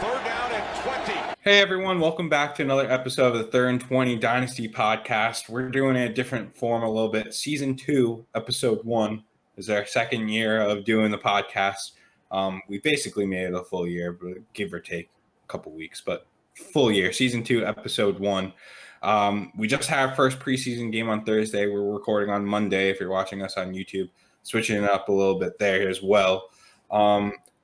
Third down and 20. Hey everyone, welcome back to another episode of the 3rd and 20 Dynasty Podcast. We're doing a different form a little bit. Season 2, Episode 1 is our second year of doing the podcast. We basically made it a full year, but give or take a couple weeks, but full year. Season 2, Episode 1. We just had our first preseason game on Thursday. We're recording on Monday if you're watching us on YouTube, switching it up a little bit there as well.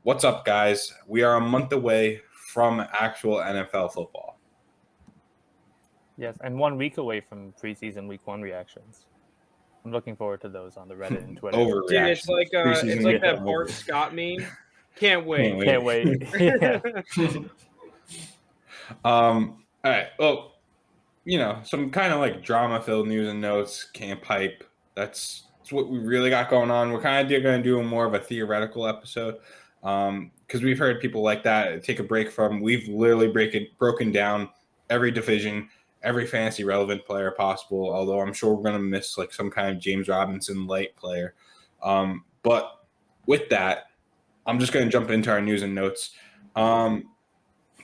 What's up, guys? We are a month away from actual NFL football. Yes, and 1 week away from preseason week 1 reactions. I'm looking forward to those on the Reddit and Twitter. Dude, it's like that Bart Scott meme. Can't wait. Can't wait. Yeah. All right. Well, some kind of like drama-filled news and notes, camp hype. That's what we really got going on. We're kind of going to do more of a theoretical episode. Because we've heard people like that take a break from. We've literally broken down every division, every fantasy relevant player possible. Although I'm sure we're gonna miss like some kind of James Robinson light player. But with that, I'm just gonna jump into our news and notes. Deshaun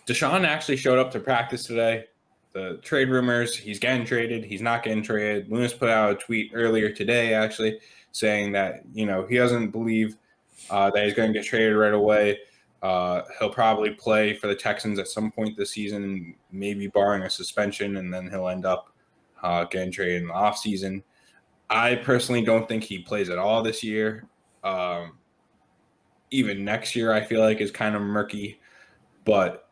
actually showed up to practice today. The trade rumors, he's getting traded, he's not getting traded. Lounis put out a tweet earlier today actually saying that he doesn't believe that he's going to get traded right away. He'll probably play for the Texans at some point this season, maybe barring a suspension, and then he'll end up getting traded in the offseason. I personally don't think he plays at all this year. Even next year, I feel like is kind of murky, but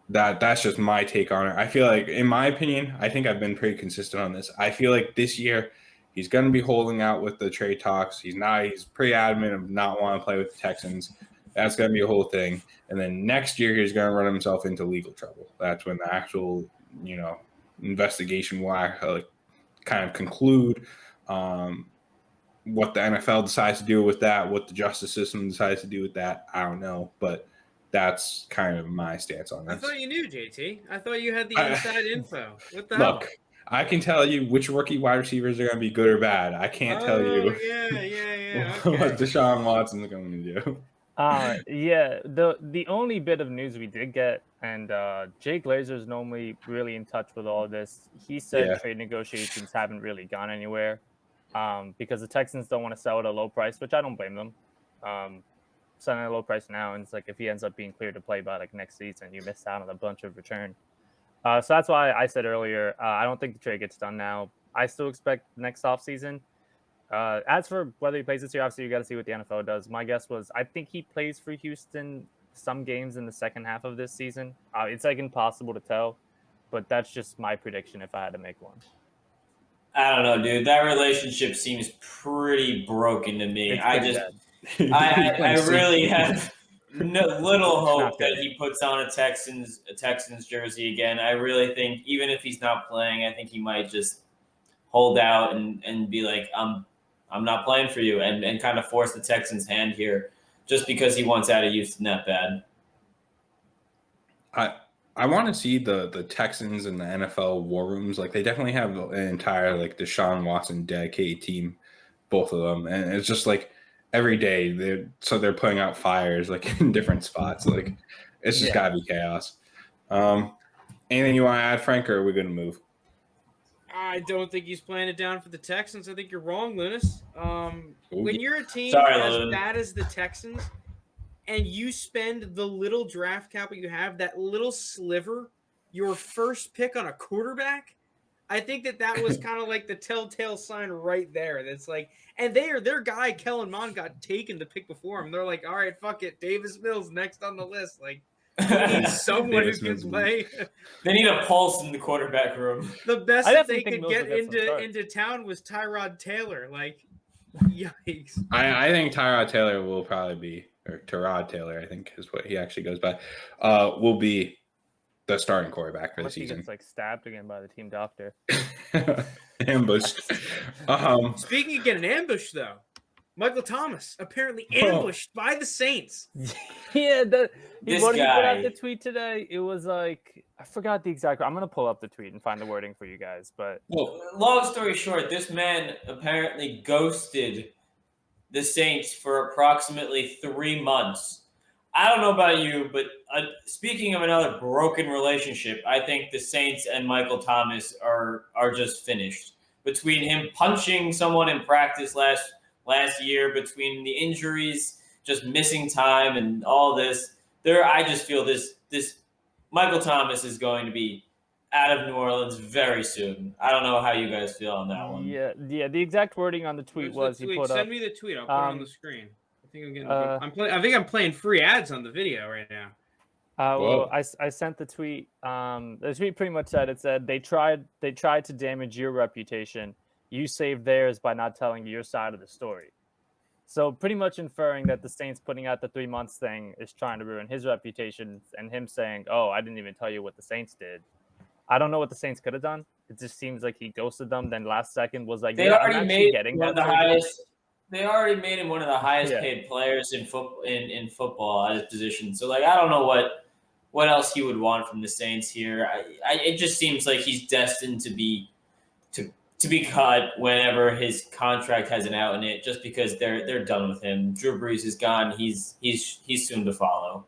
that's just my take on it. I feel like, in my opinion, I think I've been pretty consistent on this. I feel like this year he's going to be holding out with the trade talks. He's pretty adamant of not wanting to play with the Texans. That's going to be a whole thing. And then next year, he's going to run himself into legal trouble. That's when the actual, investigation will kind of conclude. What the NFL decides to do with that, what the justice system decides to do with that, I don't know. But that's kind of my stance on this. I thought you knew, JT. I thought you had the inside info. What the hell? Look, I can tell you which rookie wide receivers are going to be good or bad. I can't tell you Okay. what Deshaun Watson's going to do. The only bit of news we did get, and Jay Glazer's normally really in touch with all this. He said trade negotiations haven't really gone anywhere because the Texans don't want to sell at a low price, which I don't blame them. Selling at a low price now, and it's like if he ends up being cleared to play by like next season, you missed out on a bunch of return. So that's why I said earlier, I don't think the trade gets done now. I still expect next offseason. As for whether he plays this year, obviously you got to see what the NFL does. My guess was I think he plays for Houston some games in the second half of this season. It's like impossible to tell, but that's just my prediction if I had to make one. I don't know, dude. That relationship seems pretty broken to me. I really have little hope that he puts on a Texans jersey again. I really think even if he's not playing, I think he might just hold out and be like, I'm not playing for you, and kind of force the Texans' hand here just because he wants out of Houston that bad. I want to see the Texans and the NFL war rooms. Like, they definitely have an entire like Deshaun Watson dedicated team, both of them, and it's just like every day they're putting out fires like in different spots. Like, it's just gotta be chaos. Anything you want to add, Frank, or are we going to move? I don't think he's playing it down for the Texans. I think you're wrong, Lounis. When you're a team as bad as the Texans and you spend the little draft capital you have, that little sliver, your first pick on a quarterback, I think that was kind of like the telltale sign right there. That's like, and their guy, Kellen Mond, got taken to pick before him. They're like, all right, fuck it. Davis Mills next on the list. Like, need someone who can play. They need a pulse in the quarterback room. The best that they could get into town was Tyrod Taylor. Like, yikes. I think Tyrod Taylor will probably be, or Tyrod Taylor, I think is what he actually goes by, will be the starting quarterback for the season. He gets like stabbed again by the team doctor. Ambushed. Speaking of getting ambushed, though, Michael Thomas apparently ambushed by the Saints. Yeah, he put out the tweet today. It was like, I forgot the exact. I'm gonna pull up the tweet and find the wording for you guys. But long story short, this man apparently ghosted the Saints for approximately 3 months. I don't know about you, but speaking of another broken relationship, I think the Saints and Michael Thomas are just finished. Between him punching someone in practice last year, between the injuries, just missing time, and all this, I just feel this Michael Thomas is going to be out of New Orleans very soon. I don't know how you guys feel on that one. Yeah. The exact wording on the tweet was he put Send up. me the tweet. I'll put it on the screen. I think I'm getting. I think I'm playing free ads on the video right now. Well, I sent the tweet. The tweet pretty much said they tried to damage your reputation. You saved theirs by not telling your side of the story. So pretty much inferring that the Saints putting out the 3 months thing is trying to ruin his reputation, and him saying, "Oh, I didn't even tell you what the Saints did." I don't know what the Saints could have done. It just seems like he ghosted them. Then last second was like, they already made one of the highest. They already made him one of the highest paid players in football at his position. So like, I don't know what else he would want from the Saints here. It just seems like he's destined to be cut whenever his contract has an out in it, just because they're done with him. Drew Brees is gone. He's soon to follow.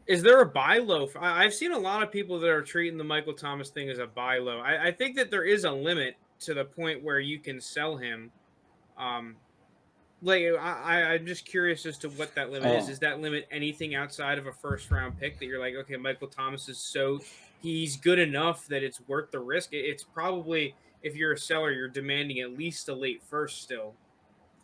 Is there a buy low? I've seen a lot of people that are treating the Michael Thomas thing as a buy low. I think that there is a limit to the point where you can sell him. I'm just curious as to what that limit is. Is that limit anything outside of a first round pick that you're like, okay, Michael Thomas is he's good enough that it's worth the risk? It's probably, if you're a seller, you're demanding at least a late first still.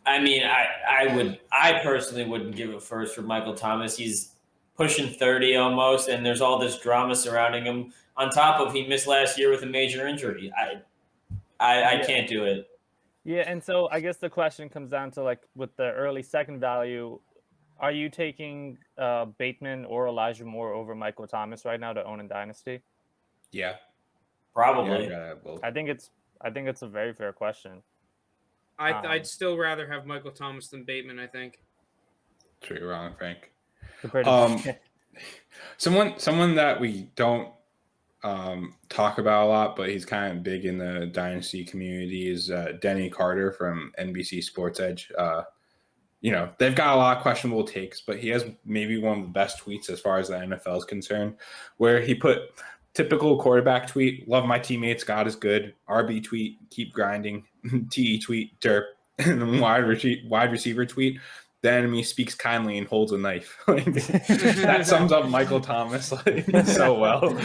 I mean, I personally wouldn't give a first for Michael Thomas. He's pushing 30 almost, and there's all this drama surrounding him. On top of he missed last year with a major injury. I can't do it. Yeah, and so I guess the question comes down to, like, with the early second value, are you taking Bateman or Elijah Moore over Michael Thomas right now to own in Dynasty? Yeah, probably. Yeah, I think it's a very fair question. I'd still rather have Michael Thomas than Bateman, I think. Sure, you're wrong, Frank. Someone that we don't talk about a lot, but he's kind of big in the Dynasty community is Denny Carter from NBC Sports Edge. They've got a lot of questionable takes, but he has maybe one of the best tweets as far as the NFL is concerned, where he put typical quarterback tweet, love my teammates, God is good, RB tweet, keep grinding, TE tweet, derp, and then wide receiver tweet, the enemy speaks kindly and holds a knife. That sums up Michael Thomas so well.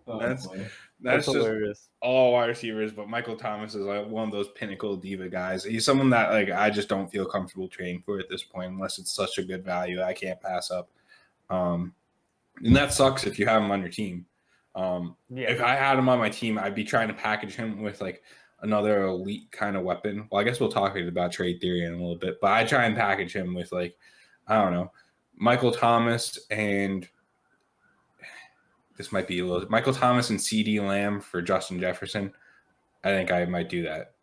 That's just hilarious. All wide receivers, but Michael Thomas is like one of those pinnacle diva guys. He's someone that I just don't feel comfortable trading for at this point unless it's such a good value I can't pass up. And that sucks if you have him on your team. If I had him on my team, I'd be trying to package him with another elite kind of weapon. Well, I guess we'll talk about trade theory in a little bit, but I try and package him with I don't know, Michael Thomas and this might be a little Michael Thomas and CD Lamb for Justin Jefferson. I think I might do that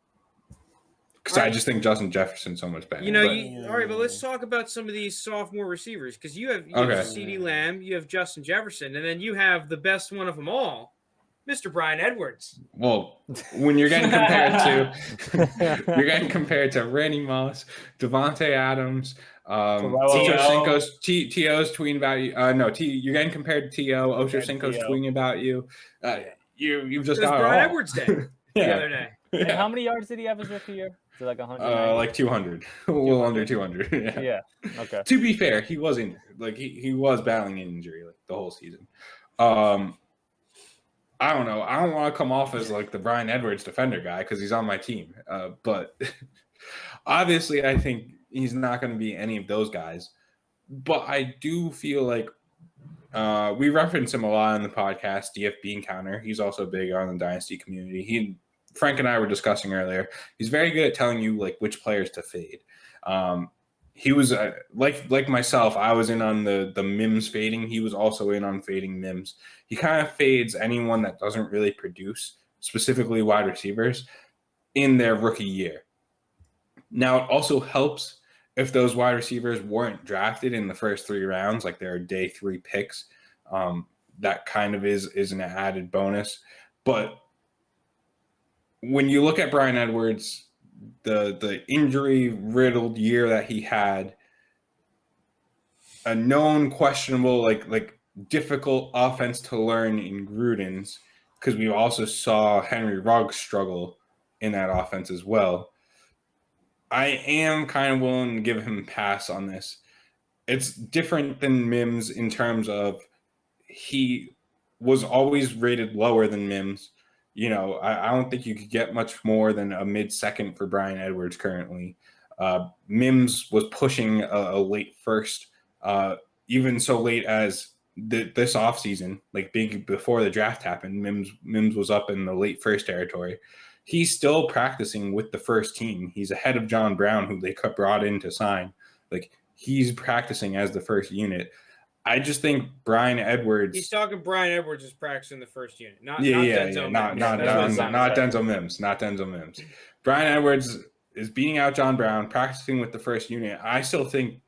because I just think Justin Jefferson's so much better. All right, but let's talk about some of these sophomore receivers because you have CD Lamb, you have Justin Jefferson, and then you have the best one of them all, Mr. Bryan Edwards. Well, when you're getting compared to Randy Moss, Devontae Adams, Ochocinco's T.O.'s tweeting about you. You're getting compared to T.O. Ochocinco's tweeting about you. You've just got Bryan Edwards Day the other day. And how many yards did he have his rookie year? Is it 100? Like 200. A little under 200. Yeah. Okay. To be fair, he was injured. He was battling an injury the whole season. I don't know. I don't want to come off as the Bryan Edwards defender guy because he's on my team. But obviously, I think he's not going to be any of those guys. But I do feel like we reference him a lot on the podcast, DF Bean Counter. He's also big on the Dynasty community. Frank and I were discussing earlier. He's very good at telling you which players to fade. He was like myself. I was in on the Mims fading. He was also in on fading Mims. He kind of fades anyone that doesn't really produce, specifically wide receivers, in their rookie year. Now, it also helps if those wide receivers weren't drafted in the first 3 rounds, like their day 3 picks. That kind of is an added bonus. But when you look at Bryan Edwards, the injury-riddled year that he had, a known questionable, like difficult offense to learn in Gruden's, because we also saw Henry Ruggs struggle in that offense as well. I am kind of willing to give him a pass on this. It's different than Mims in terms of he was always rated lower than Mims. I don't think you could get much more than a mid-second for Bryan Edwards currently. Mims was pushing a late first, even so late as this offseason, like big before the draft happened. Mims was up in the late first territory. He's still practicing with the first team. He's ahead of John Brown, who they brought in to sign. Like, he's practicing as the first unit. I just think Bryan Edwards. He's talking Bryan Edwards is practicing the first unit, not Denzel Mims. Bryan Edwards is beating out John Brown, practicing with the first unit. I still think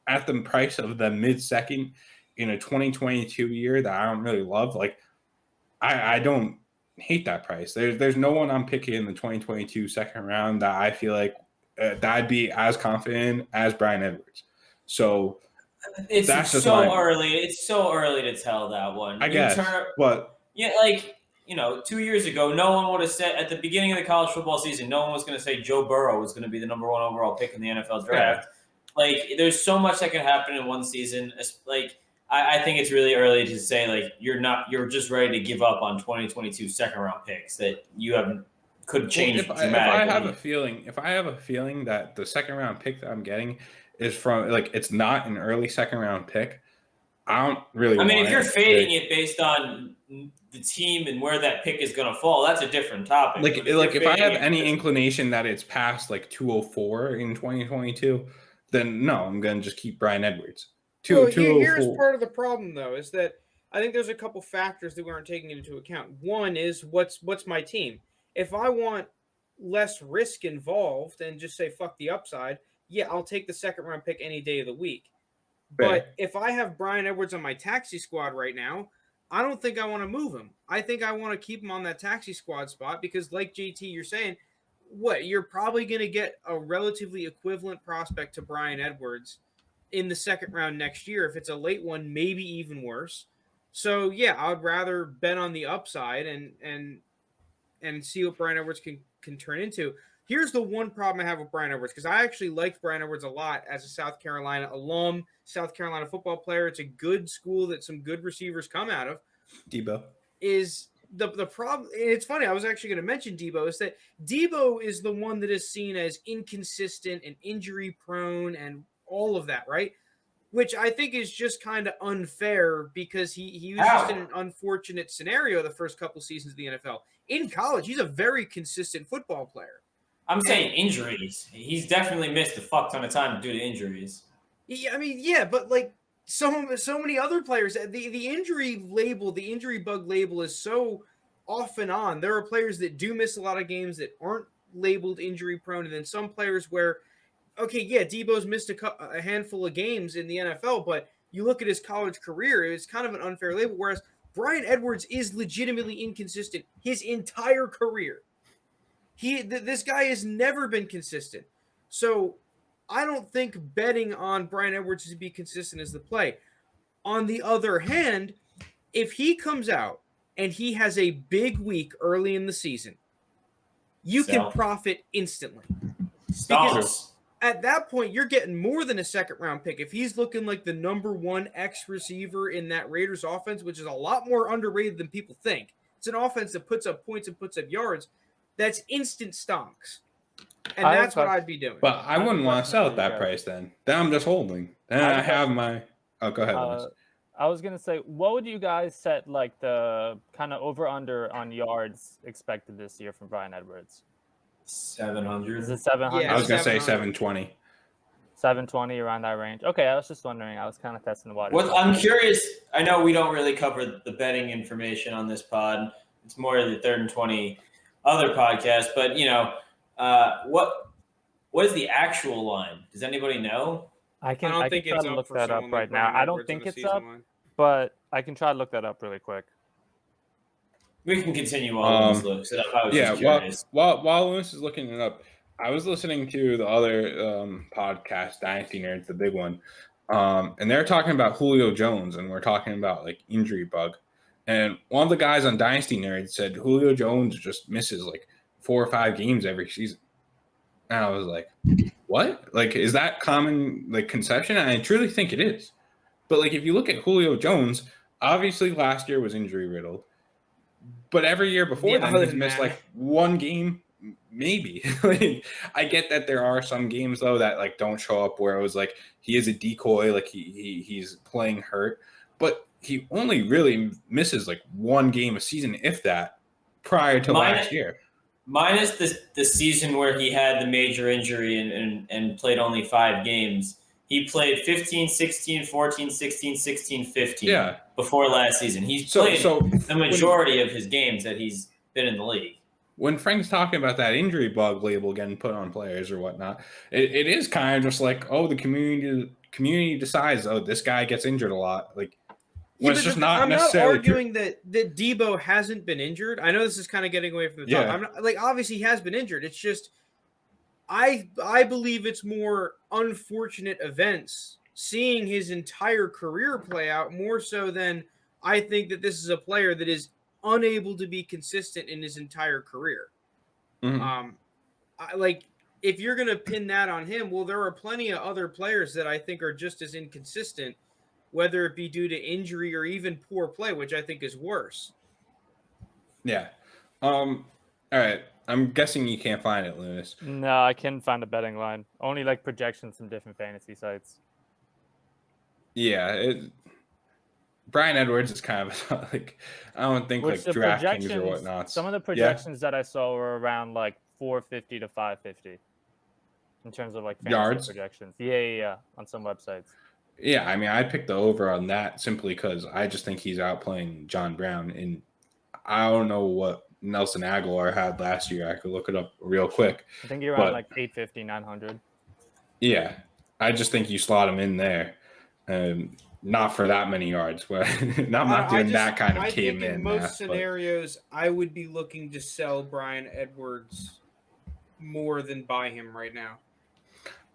at the price of the mid-second in a 2022 year that I don't really love, like I don't hate that price. There's no one I'm picking in the 2022 second round that I feel like that I'd be as confident in as Bryan Edwards. So it's so early. It's so early to tell that one. I guess. But yeah, 2 years ago, no one would have said at the beginning of the college football season, no one was going to say Joe Burrow was going to be the number 1 overall pick in the NFL draft. Yeah. There's so much that can happen in one season. I think it's really early to say you're just ready to give up on 2022 second round picks that you could change dramatically. If I have a feeling that the second round pick that I'm getting is from it's not an early second round pick, I don't really. I mean, if you're fading it based on the team and where that pick is going to fall, that's a different topic. If I have any inclination that it's past 204 in 2022, then no, I'm going to just keep Bryan Edwards. Here's part of the problem, though, is that I think there's a couple factors that we aren't taking into account. One is what's my team. If I want less risk involved and just say fuck the upside, yeah, I'll take the second round pick any day of the week. But if I have Bryan Edwards on my taxi squad right now, I don't think I want to move him. I think I want to keep him on that taxi squad spot because, like JT, you're saying, you're probably going to get a relatively equivalent prospect to Bryan Edwards in the second round next year. If it's a late one, maybe even worse. So yeah, I would rather bet on the upside and see what Bryan Edwards can turn into. Here's the one problem I have with Bryan Edwards, because I actually liked Bryan Edwards a lot as a South Carolina alum, South Carolina football player. It's a good school that some good receivers come out of. Debo is the problem. And it's funny, I was actually going to mention Debo, is that Debo is the one that is seen as inconsistent and injury prone and all of that, right? Which I think is just kind of unfair because he was just in an unfortunate scenario the first couple seasons of the NFL. In college, he's a very consistent football player. I'm saying injuries. He's definitely missed a fuck ton of time due to injuries. Yeah, I mean, yeah, but so many other players, the injury label, the injury bug label is so off and on. There are players that do miss a lot of games that aren't labeled injury prone, and then some players where, okay, yeah, Debo's missed a handful of games in the NFL, but you look at his college career, it's kind of an unfair label, whereas Bryan Edwards is legitimately inconsistent his entire career. This guy has never been consistent. So I don't think betting on Bryan Edwards to be consistent is the play. On the other hand, if he comes out and he has a big week early in the season, you can profit instantly. Because at that point, you're getting more than a second round pick. If he's looking like the number 1 X receiver in that Raiders offense, which is a lot more underrated than people think. It's an offense that puts up points and puts up yards. That's instant stocks. And that's what I'd be doing. But I wouldn't want to sell at that price then. Then I'm just holding. Then I have my... Oh, go ahead. I was going to say, what would you guys set the kind of over-under on yards expected this year from Bryan Edwards? 700. Is it 700? Yeah, I was going to say 720. 720, around that range. Okay, I was just wondering. I was kind of testing the water. Well, I'm curious. I know we don't really cover the betting information on this pod. It's more the 3rd and 20 other podcast, but what is the actual line? Does anybody know? I can try to look that up right now. I don't think it's up, but I can try to look that up really quick. We can continue on this look. So while Lounis is looking it up, I was listening to the other podcast, Dynasty Nerds, the big one. And they're talking about Julio Jones, and we're talking about like injury bug. And one of the guys on Dynasty Nerd said Julio Jones just misses like 4 or 5 games every season. And I was like, what? Like, is that common like conception? And I truly think it is. But like, if you look at Julio Jones, obviously last year was injury riddled, but every year before that he's missed like 1 game, maybe. Like, I get that there are some games though that like don't show up where it was like he is a decoy, like he's playing hurt, but he only really misses like 1 game a season, if that, prior to last year. Minus the season where he had the major injury and played only 5 games. He played 15, 16, 14, 16, 16, 15 before last season. He's played the majority of his games that he's been in the league. When Frank's talking about that injury bug label getting put on players or whatnot, it is kind of just like, oh, the community decides, oh, this guy gets injured a lot. Like, yeah, it's just not necessarily. I'm not arguing that Debo hasn't been injured. I know this is kind of getting away from the top. I'm not, like, obviously he has been injured. It's just I believe it's more unfortunate events seeing his entire career play out more so than I think that this is a player that is unable to be consistent in his entire career. Mm-hmm. Like, if you're going to pin that on him, well, there are plenty of other players that I think are just as inconsistent, whether it be due to injury or even poor play, which I think is worse. Yeah. All right. I'm guessing you can't find it, Lounis. No, I can't find a betting line. Only like projections from different fantasy sites. Yeah. Brian Edwards is kind of like, I don't think like DraftKings or whatnot. Some of the projections that I saw were around like 450 to 550 in terms of like fantasy yards projections. Yeah, on some websites. Yeah, I mean, I picked the over on that simply because I just think he's outplaying John Brown. And I don't know what Nelson Aguilar had last year. I could look it up real quick. I think you're around like 850, 900. Yeah, I just think you slot him in there. Not for that many yards. I'm not doing that kind of caveman. I think in most scenarios, I would be looking to sell Brian Edwards more than buy him right now.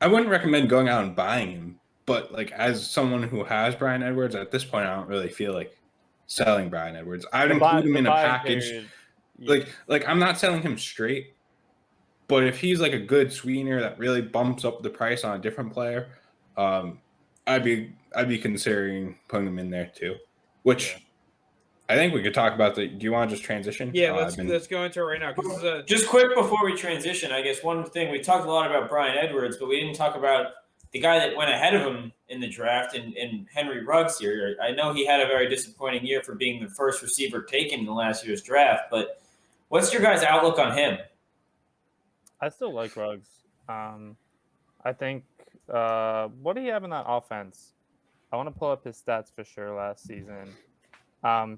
I wouldn't recommend going out and buying him. But like, as someone who has Brian Edwards at this point, I don't really feel like selling Brian Edwards. I'd include him in a package. Period, like I'm not selling him straight, but if he's like a good sweetener that really bumps up the price on a different player, I'd be considering putting him in there too. Which I think we could talk about. Do you want to just transition? Yeah, let's go into it right now. Just quick before we transition, I guess one thing we talked a lot about Brian Edwards, but we didn't talk about the guy that went ahead of him in the draft, and Henry Ruggs here. I know he had a very disappointing year for being the first receiver taken in the last year's draft, but what's your guys' outlook on him? I still like Ruggs. I think what do you have in that offense? I want to pull up his stats for sure last season.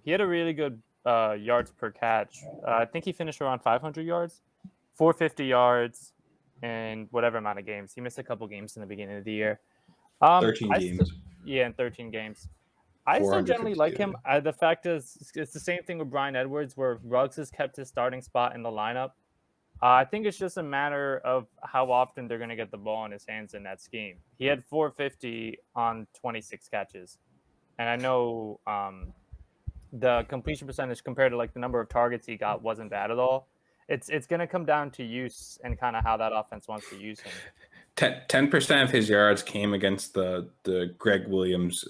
He had a really good yards per catch. I think he finished around 500 yards, 450 yards, and whatever amount of games. He missed a couple games in the beginning of the year. 13 games. In 13 games. I still generally like him. The fact is, it's the same thing with Brian Edwards, where Ruggs has kept his starting spot in the lineup. I think it's just a matter of how often they're going to get the ball in his hands in that scheme. He had 450 on 26 catches. And I know the completion percentage compared to like the number of targets he got wasn't bad at all. It's going to come down to use and kind of how that offense wants to use him. 10% of his yards came against the Greg Williams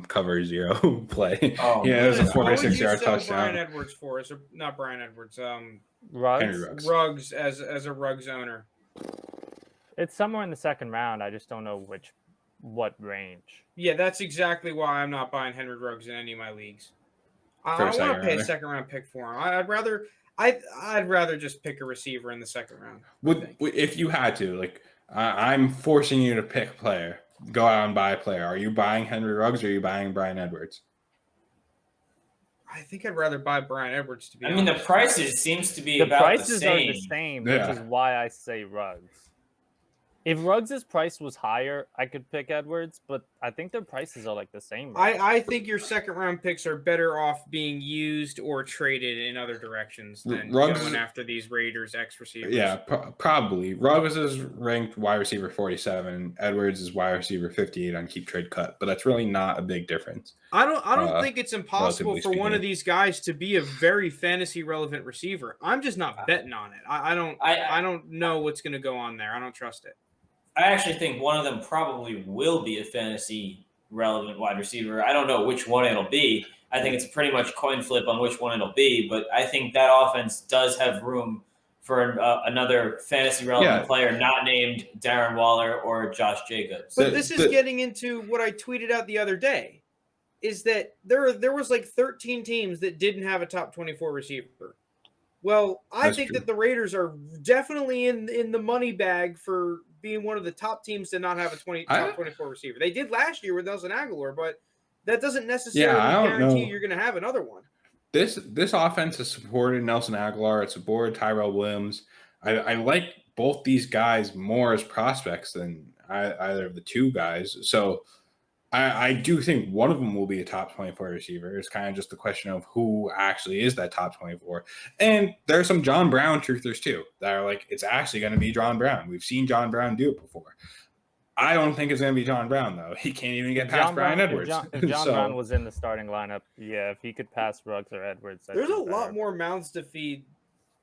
cover zero play. Oh, yeah, it was a 46-yard touchdown. Brian Edwards for us, not Brian Edwards. Ruggs? Ruggs as a Ruggs owner. It's somewhere in the second round. I just don't know what range. Yeah, that's exactly why I'm not buying Henry Ruggs in any of my leagues. I don't want to pay a second-round pick for him. I'd rather just pick a receiver in the second round. If you had to, like, I'm forcing you to pick a player. Go out and buy a player. Are you buying Henry Ruggs or are you buying Brian Edwards? I think I'd rather buy Brian Edwards, to be honest. I mean, the prices seems to be about the same. The prices are the same, which is why I say Ruggs. If Ruggs' price was higher, I could pick Edwards, but I think their prices are like the same. I think your second round picks are better off being used or traded in other directions than going after these Raiders X receivers. Yeah, probably. Ruggs is ranked wide receiver 47. Edwards is wide receiver 58 on keep trade cut, but that's really not a big difference. I don't think it's impossible for one of these guys to be a very fantasy relevant receiver. I'm just not betting on it. I don't know what's going to go on there. I don't trust it. I actually think one of them probably will be a fantasy relevant wide receiver. I don't know which one it'll be. I think it's pretty much coin flip on which one it'll be, but I think that offense does have room for another fantasy relevant player not named Darren Waller or Josh Jacobs. But this is getting into what I tweeted out the other day, is that there was like 13 teams that didn't have a top 24 receiver. Well, I think that the Raiders are definitely in the money bag for being one of the top teams to not have a top 24 receiver. They did last year with Nelson Aguilar, but that doesn't necessarily guarantee you're going to have another one. This offense has supported Nelson Aguilar. It's supported Tyrell Williams. I like both these guys more as prospects than either of the two guys. So I do think one of them will be a top 24 receiver. It's kind of just the question of who actually is that top 24. And there are some John Brown truthers too that are like, it's actually going to be John Brown. We've seen John Brown do it before. I don't think it's going to be John Brown, though. He can't even get past Brian Edwards. If John Brown was in the starting lineup, if he could pass Ruggs or Edwards. There's a lot more mouths to feed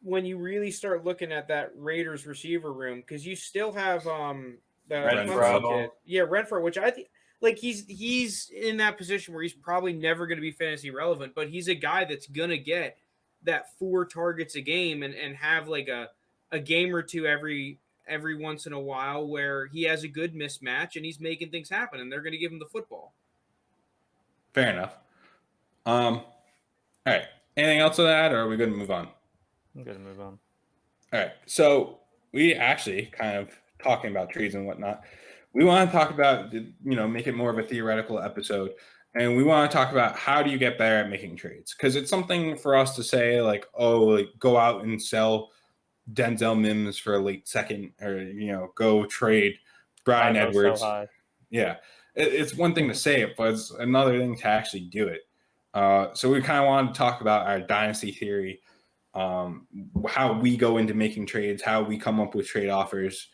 when you really start looking at that Raiders receiver room, because you still have Renfrow. Renfrow, which I think like he's in that position where he's probably never going to be fantasy relevant, but he's a guy that's going to get that 4 targets a game and have like a game or two every once in a while where he has a good mismatch and he's making things happen and they're going to give him the football. Fair enough. All right. Anything else to that, or are we going to move on? I'm going to move on. All right. So we actually kind of talking about trades and whatnot. We want to talk about, make it more of a theoretical episode. And we want to talk about how do you get better at making trades? Because it's something for us to say like, go out and sell Denzel Mims for a late second, or go trade Brian Edwards. So yeah, it's one thing to say it, but it's another thing to actually do it. So we kind of wanted to talk about our dynasty theory, how we go into making trades, how we come up with trade offers.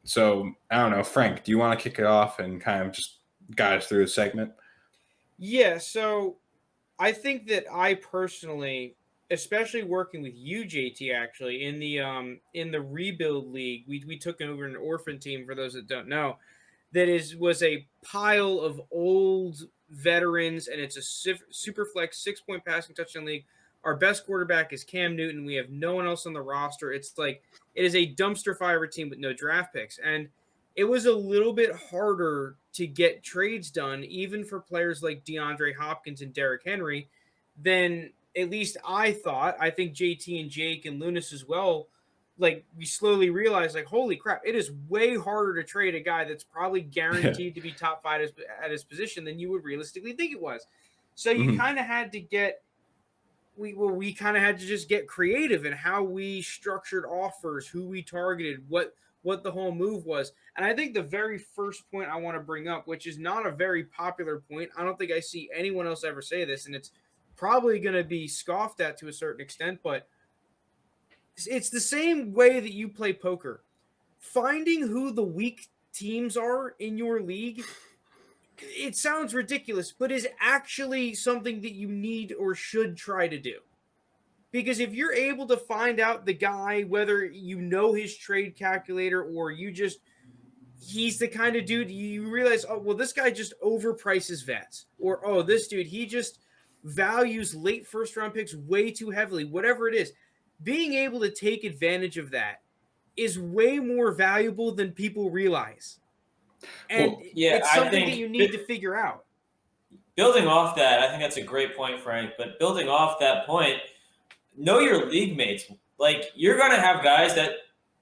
So I don't know, Frank, do you want to kick it off and kind of just guide us through the segment? Yeah. So I think that I personally, especially working with you, JT, actually in the rebuild league, we took over an orphan team, for those that don't know, was a pile of old veterans, and it's a Superflex 6-point passing touchdown league. Our best quarterback is Cam Newton. We have no one else on the roster. It's like it is a dumpster fire team with no draft picks, and it was a little bit harder to get trades done, even for players like DeAndre Hopkins and Derrick Henry, than at least I thought. I think JT and Jake and Lounis as well, like we slowly realized, like, holy crap, it is way harder to trade a guy that's probably guaranteed to be top 5 at his position than you would realistically think it was. So you kind of had to get, we kind of had to just get creative in how we structured offers, who we targeted, what the whole move was. And I think the very first point I want to bring up, which is not a very popular point, I don't think I see anyone else ever say this, and it's probably going to be scoffed at to a certain extent, but it's the same way that you play poker. Finding who the weak teams are in your league, it sounds ridiculous, but is actually something that you need or should try to do. Because if you're able to find out the guy, whether you know his trade calculator or he's the kind of dude you realize, this guy just overprices vets, or this dude, he just values late first round picks way too heavily, whatever it is, being able to take advantage of that is way more valuable than people realize. And it's something that you need to figure out. Building off that, I think that's a great point, Frank, but building off that point, know your league mates. Like, you're going to have guys that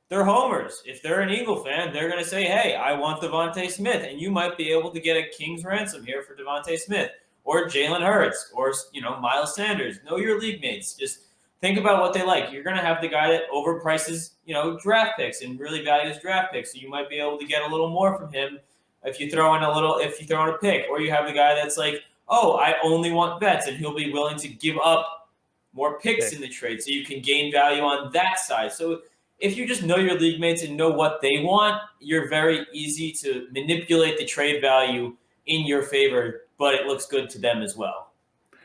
they're homers. If they're an Eagle fan, they're going to say, hey, I want Devontae Smith, and you might be able to get a king's ransom here for Devontae Smith, or Jalen Hurts, or Miles Sanders. Know your league mates. Just think about what they like. You're going to have the guy that overprices, draft picks and really values draft picks. So you might be able to get a little more from him if you throw in a pick. Or you have the guy that's like, oh, I only want vets, and he'll be willing to give up more picks in the trade so you can gain value on that side. So if you just know your league mates and know what they want, you're very easy to manipulate the trade value in your favor, but it looks good to them as well.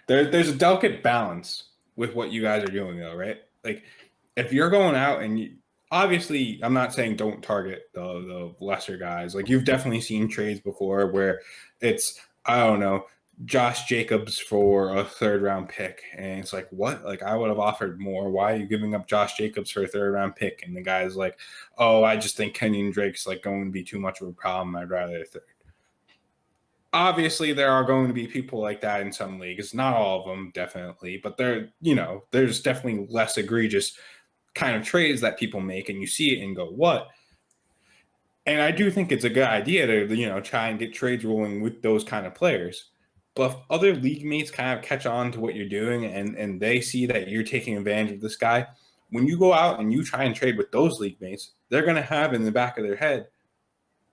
There's a delicate balance with what you guys are doing, though, right? Like, if you're going out and obviously, I'm not saying don't target the lesser guys. Like, you've definitely seen trades before where it's, I don't know, Josh Jacobs for a 3rd-round pick. And it's like, what? Like, I would have offered more. Why are you giving up Josh Jacobs for a 3rd-round pick? And the guy's like, oh, I just think Kenyon Drake's like going to be too much of a problem. I'd rather a 3rd. Obviously, there are going to be people like that in some leagues. Not all of them, definitely. But there's definitely less egregious kind of trades that people make. And you see it and go, what? And I do think it's a good idea to, try and get trades rolling with those kind of players. But if other league mates kind of catch on to what you're doing and they see that you're taking advantage of this guy, when you go out and you try and trade with those league mates, they're going to have in the back of their head,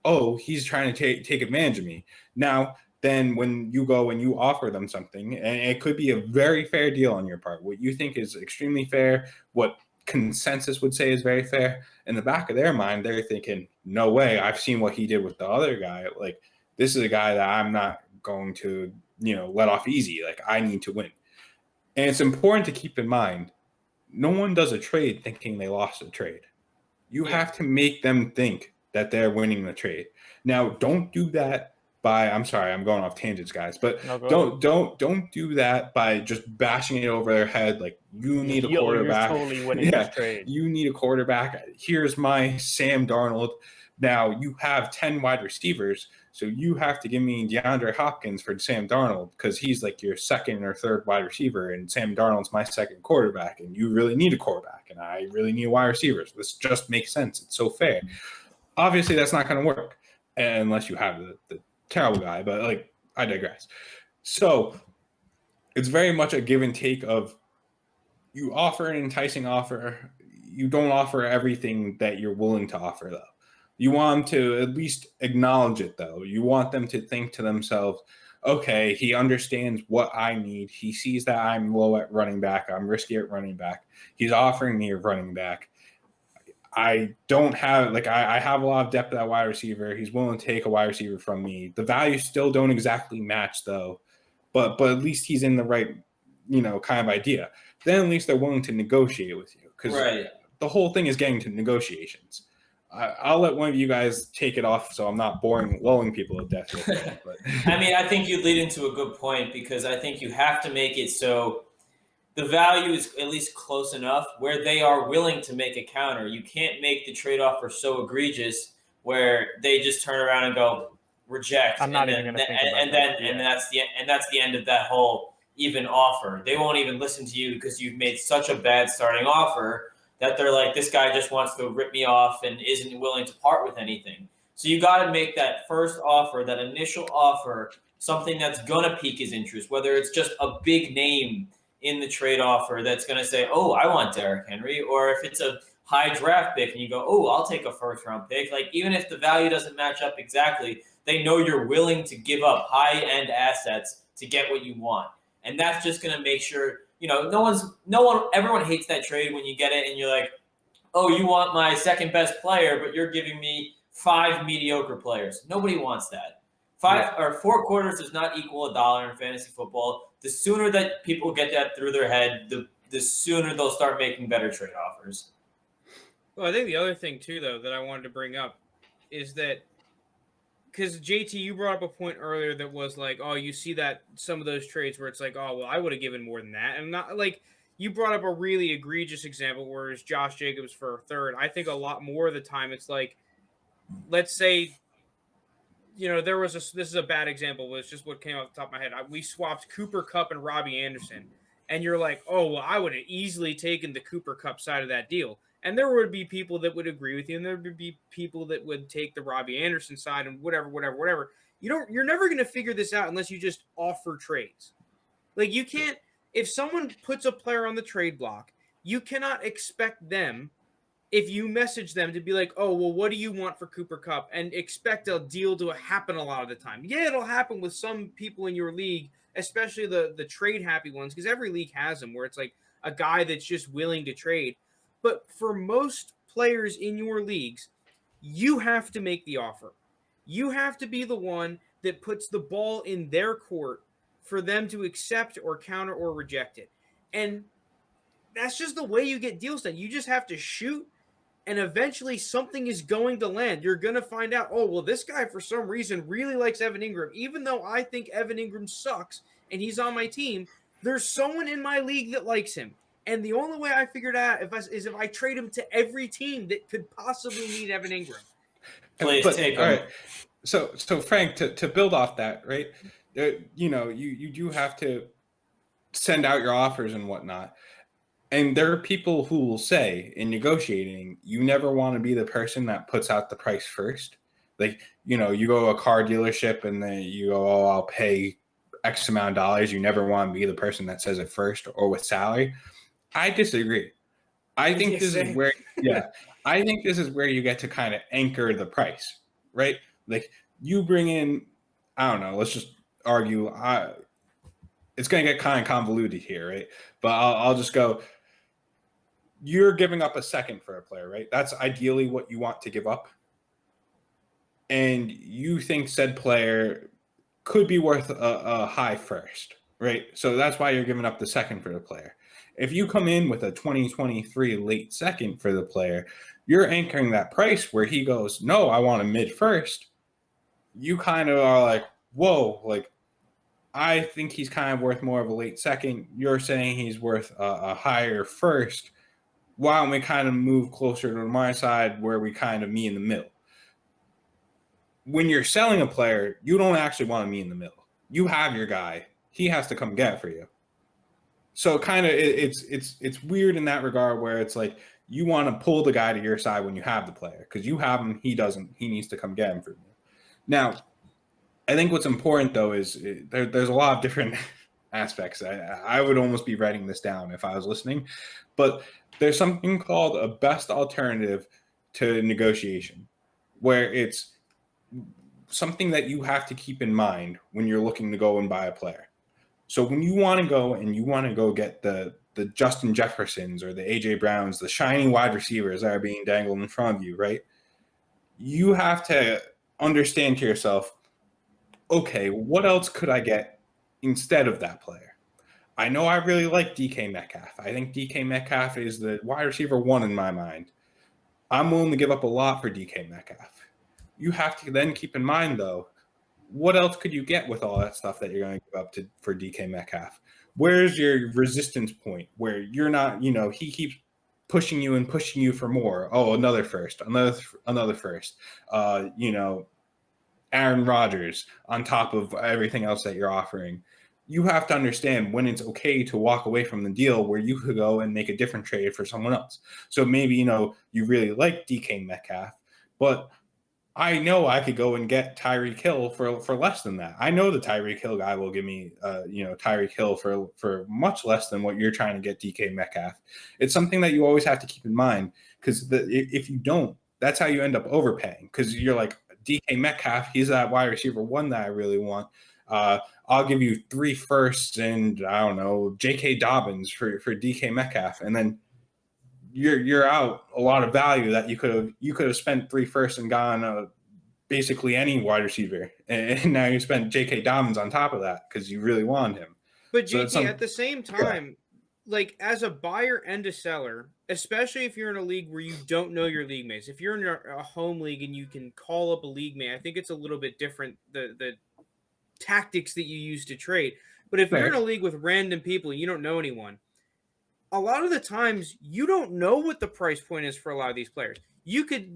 oh, he's trying to take advantage of me. Now, then when you go and you offer them something, and it could be a very fair deal on your part, what you think is extremely fair, what consensus would say is very fair, in the back of their mind, they're thinking, no way, I've seen what he did with the other guy. Like, this is a guy that I'm not going to, let off easy. Like, I need to win. And it's important to keep in mind, no one does a trade thinking they lost a trade. You have to make them think that they're winning the trade. Now, don't do that by, I'm sorry, I'm going off tangents, guys, but don't do that by just bashing it over their head. Like, you need a quarterback. You're totally winning this trade. You need a quarterback. Here's my Sam Darnold. Now, you have 10 wide receivers, so you have to give me DeAndre Hopkins for Sam Darnold because he's like your 2nd or 3rd wide receiver, and Sam Darnold's my 2nd quarterback, and you really need a quarterback, and I really need wide receivers. This just makes sense. It's so fair. Obviously, that's not going to work unless you have the terrible guy, but, like, I digress. So it's very much a give and take of you offer an enticing offer. You don't offer everything that you're willing to offer, though. You want them to at least acknowledge it, though. You want them to think to themselves, okay, he understands what I need. He sees that I'm low at running back. I'm risky at running back. He's offering me a running back. I don't have, like, I have a lot of depth at wide receiver. He's willing to take a wide receiver from me. The values still don't exactly match, though. But at least he's in the right, kind of idea. Then at least they're willing to negotiate with you. Because the whole thing is getting to negotiations. I'll let one of you guys take it off so I'm not lulling people to death with it. But. I mean, I think you lead into a good point because I think you have to make it so the value is at least close enough where they are willing to make a counter. You can't make the trade offer so egregious where they just turn around and go reject. I'm not even going to think about that. And that's the end of that whole even offer. They won't even listen to you because you've made such a bad starting offer that they're like, this guy just wants to rip me off and isn't willing to part with anything. So you got to make that first offer, that initial offer, something that's going to pique his interest, whether it's just a big name in the trade offer that's going to say, oh, I want Derrick Henry, or if it's a high draft pick and you go, oh, I'll take a 1st-round pick. Like, even if the value doesn't match up exactly, they know you're willing to give up high-end assets to get what you want. And that's just going to make sure, everyone hates that trade when you get it and you're like, oh, you want my 2nd best player, but you're giving me 5 mediocre players. Nobody wants that. 5 or 4 quarters does not equal $1 in fantasy football. The sooner that people get that through their head, the sooner they'll start making better trade offers. Well, I think the other thing, too, though, that I wanted to bring up is that because, JT, you brought up a point earlier that was like, oh, you see that some of those trades where it's like, oh, well, I would have given more than that. And not like you brought up a really egregious example where it's Josh Jacobs for a 3rd. I think a lot more of the time it's like, let's say, this is a bad example, but it's just what came off the top of my head. We swapped Cooper Kupp and Robbie Anderson. And you're like, oh, well, I would have easily taken the Cooper Kupp side of that deal. And there would be people that would agree with you, and there would be people that would take the Robbie Anderson side and whatever. You're never going to figure this out unless you just offer trades. Like, you can't – if someone puts a player on the trade block you cannot expect them, if you message them, to be like, oh, well, what do you want for Cooper Kupp? And expect a deal to happen a lot of the time. Yeah, it'll happen with some people in your league, especially the trade happy ones, because every league has them where it's like a guy that's just willing to trade. But for most players in your leagues, you have to make the offer. You have to be the one that puts the ball in their court for them to accept or counter or reject it. And that's just the way you get deals done. You just have to shoot, and eventually something is going to land. You're going to find out, oh, well, this guy for some reason really likes Evan Ingram. Even though I think Evan Ingram sucks and he's on my team, there's someone in my league that likes him. And the only way I figured out is if I trade him to every team that could possibly need Evan Ingram. Please take him. All right. So Frank, to build off that, right? You do have to send out your offers and whatnot. And there are people who will say in negotiating, you never want to be the person that puts out the price first. Like, you go to a car dealership and then you go, oh, I'll pay X amount of dollars. You never want to be the person that says it first or with salary. I disagree. I think this is where, I think this is where you get to kind of anchor the price, right? Like you bring in, I don't know, let's just argue. It's going to get kind of convoluted here, right? But I'll just go. You're giving up a second for a player, right? That's ideally what you want to give up. And you think said player could be worth a high first, right? So that's why you're giving up the second for the player. If you come in with a 2023 late second for the player, you're anchoring that price where he goes, no, I want a mid first. You kind of are like, whoa, like, I think he's kind of worth more of a late second. You're saying he's worth a higher first. Why don't we kind of move closer to my side where we kind of meet in the middle? When you're selling a player, you don't actually want to meet in the middle. You have your guy. He has to come get for you. So kind of it's weird in that regard where it's like you want to pull the guy to your side when you have the player because you have him. He doesn't. He needs to come get him for you. Now, I think what's important, though, is there's a lot of different aspects. I would almost be writing this down if I was listening. But there's something called a best alternative to negotiation, where it's something that you have to keep in mind when you're looking to go and buy a player. So when you want to go and you want to go get the Justin Jeffersons or the A.J. Browns, the shiny wide receivers that are being dangled in front of you, right? You have to understand to yourself, okay, what else could I get instead of that player? I know I really like DK Metcalf. I think DK Metcalf is the wide receiver one in my mind. I'm willing to give up a lot for DK Metcalf. You have to then keep in mind, though, what else could you get with all that stuff that you're going to give up for DK Metcalf? Where's your resistance point where you're not, he keeps pushing you for more? Oh, another first, another first. Aaron Rodgers on top of everything else that you're offering. You have to understand when it's okay to walk away from the deal where you could go and make a different trade for someone else. So maybe, you really like DK Metcalf, but I know I could go and get Tyreek Hill for less than that. I know the Tyreek Hill guy will give me, Tyreek Hill for much less than what you're trying to get DK Metcalf. It's something that you always have to keep in mind because if you don't, that's how you end up overpaying because you're like, DK Metcalf, he's that wide receiver one that I really want. I'll give you 3 firsts and I don't know, J.K. Dobbins for DK Metcalf, and then you're out a lot of value that you could have spent 3 firsts and gotten basically any wide receiver, and now you spent J.K. Dobbins on top of that because you really want him. But JT, at the same time, like as a buyer and a seller, especially if you're in a league where you don't know your league mates, if you're in a home league and you can call up a league mate, I think it's a little bit different, the tactics that you use to trade. But if you're in a league with random people and you don't know anyone, a lot of the times you don't know what the price point is for a lot of these players.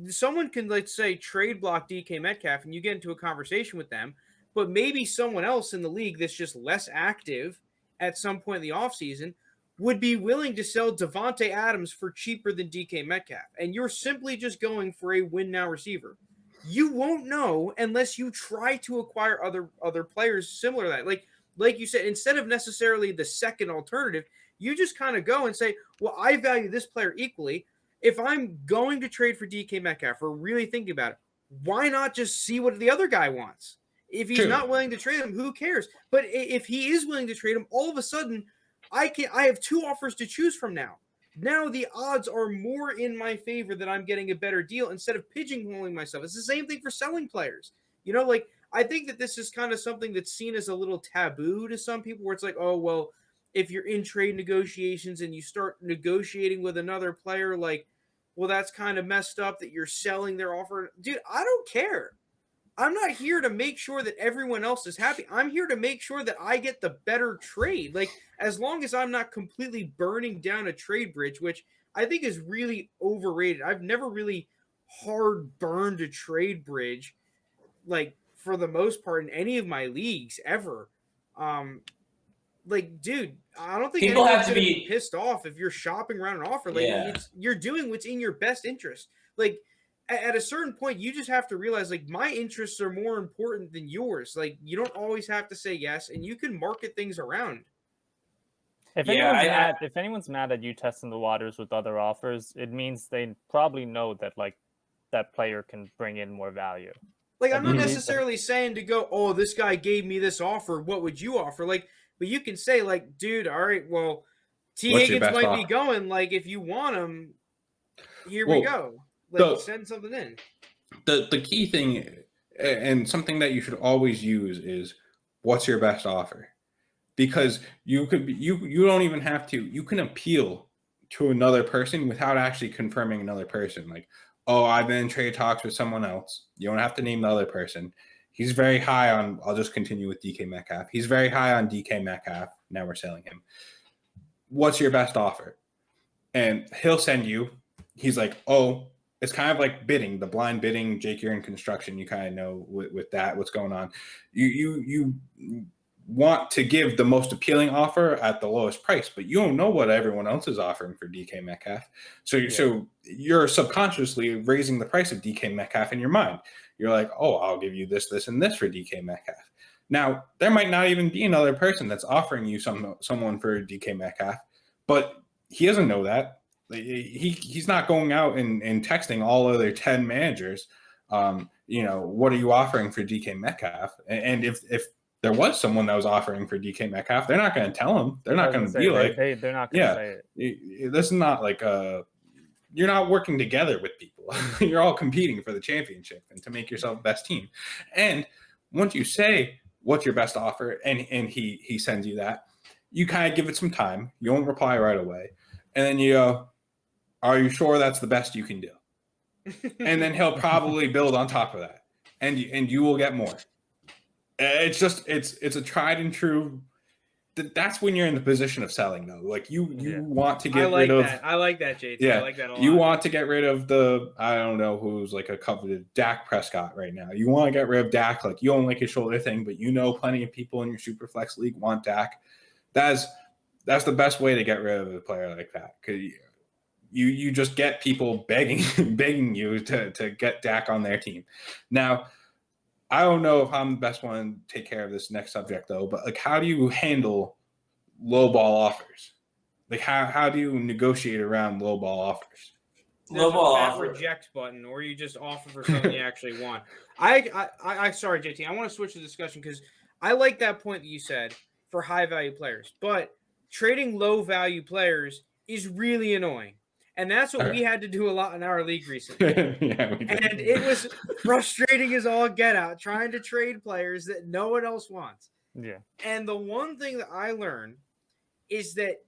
Someone can, let's say, trade block DK Metcalf and you get into a conversation with them, but maybe someone else in the league that's just less active at some point in the offseason would be willing to sell Devontae Adams for cheaper than DK Metcalf. And you're simply just going for a win-now receiver. You won't know unless you try to acquire other players similar to that. Like you said, instead of necessarily the second alternative, You just kind of go and say, well, I value this player equally. If I'm going to trade for DK Metcalf or really thinking about it, why not just see what the other guy wants? If he's not willing to trade him, who cares? But if he is willing to trade him, all of a sudden, I have 2 offers to choose from now. Now the odds are more in my favor that I'm getting a better deal instead of pigeonholing myself. It's the same thing for selling players. Like, I think that this is kind of something that's seen as a little taboo to some people, where it's like, oh, well, if you're in trade negotiations and you start negotiating with another player, like, well, that's kind of messed up that you're selling their offer. Dude, I don't care. I'm not here to make sure that everyone else is happy. I'm here to make sure that I get the better trade. Like, as long as I'm not completely burning down a trade bridge, which I think is really overrated. I've never really hard burned a trade bridge, like, for the most part in any of my leagues ever. Like, dude, I don't think people have to be pissed off if you're shopping around an offer. Like, you're doing what's in your best interest. Like, at a certain point, you just have to realize, like, my interests are more important than yours. Like, you don't always have to say yes, and you can market things around. If anyone's mad at you testing the waters with other offers, it means they probably know that, like, that player can bring in more value. Like, I'm not necessarily saying to go, oh, this guy gave me this offer, what would you offer? Like, but you can say, like, dude, all right, well, T. Higgins might be going. Like, if you want him, here we go. Like, send something in. The key thing, and something that you should always use, is what's your best offer, because you don't even have to. You can appeal to another person without actually confirming another person. Like, oh, I've been in trade talks with someone else. You don't have to name the other person. He's very high on. I'll just continue with DK Metcalf. He's very high on DK Metcalf. Now we're selling him. What's your best offer? And he'll send you. He's like, oh. It's kind of like bidding, the blind bidding. Jake, you're in construction. You kind of know with that what's going on. You want to give the most appealing offer at the lowest price, but you don't know what everyone else is offering for DK Metcalf. So you're subconsciously raising the price of DK Metcalf in your mind. You're like, oh, I'll give you this, this, and this for DK Metcalf. Now, there might not even be another person that's offering you someone for DK Metcalf, but he doesn't know that. He's not going out and texting all other 10 managers, what are you offering for DK Metcalf? And if there was someone that was offering for DK Metcalf, they're not going to tell him. They're not going to be like, hey, they're not going to say it. This is not like you're not working together with people. You're all competing for the championship and to make yourself best team. And once you say what's your best offer, and he sends you that, you kind of give it some time. You won't reply right away, and then you go, are you sure that's the best you can do? And then he'll probably build on top of that, and you will get more. It's a tried and true. That's when you're in the position of selling, though. Like you want to get rid of. I like that, JT. Yeah, I like that a lot. You want to get rid of I don't know who's like a coveted Dak Prescott right now. You want to get rid of Dak. Like, you don't like his shoulder thing, but plenty of people in your Superflex league want Dak. That's the best way to get rid of a player like that, because you just get people begging you to get Dak on their team. Now, I don't know if I'm the best one to take care of this next subject, though, but like, how do you handle low ball offers? Like, how do you negotiate around low ball offers? There's a reject button, or you just offer for something you actually want. I sorry, JT. I want to switch the discussion because I like that point that you said for high value players, but trading low value players is really annoying. And that's what we had to do a lot in our league recently. Yeah, we did. And it was frustrating as all get out, trying to trade players that no one else wants. Yeah. And the one thing that I learned is that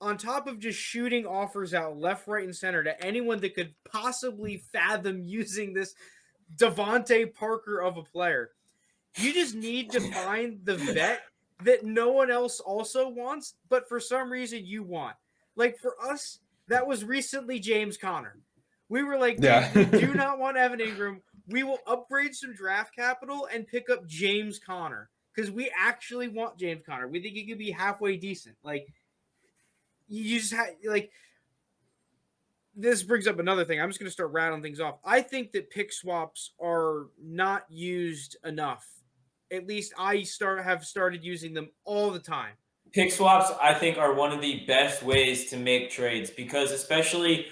on top of just shooting offers out left, right, and center to anyone that could possibly fathom using this Devontae Parker of a player, you just need to find the vet that no one else also wants, but for some reason you want. Like, for us, that was recently James Conner. We were like, we do not want Evan Ingram. We will upgrade some draft capital and pick up James Conner because we actually want James Conner. We think he could be halfway decent. Like, you just this brings up another thing. I'm just going to start rattling things off. I think that pick swaps are not used enough. At least I have started using them all the time. Pick swaps, I think, are one of the best ways to make trades because especially,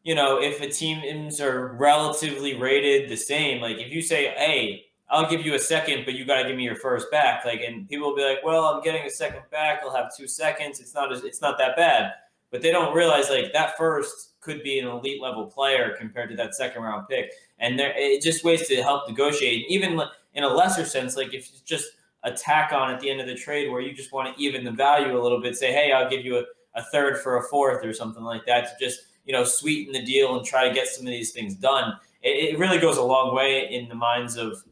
if a teams are relatively rated the same, like if you say, hey, I'll give you a second, but you got to give me your first back. And people will be like, well, I'm getting a second back. I'll have 2 seconds. It's not that bad. But they don't realize that first could be an elite level player compared to that second round pick. And it just ways to help negotiate. Even in a lesser sense, if it's just a tack on at the end of the trade where you just want to even the value a little bit, say, hey, I'll give you a third for a fourth or something like that to just, sweeten the deal and try to get some of these things done. It really goes a long way in the minds of,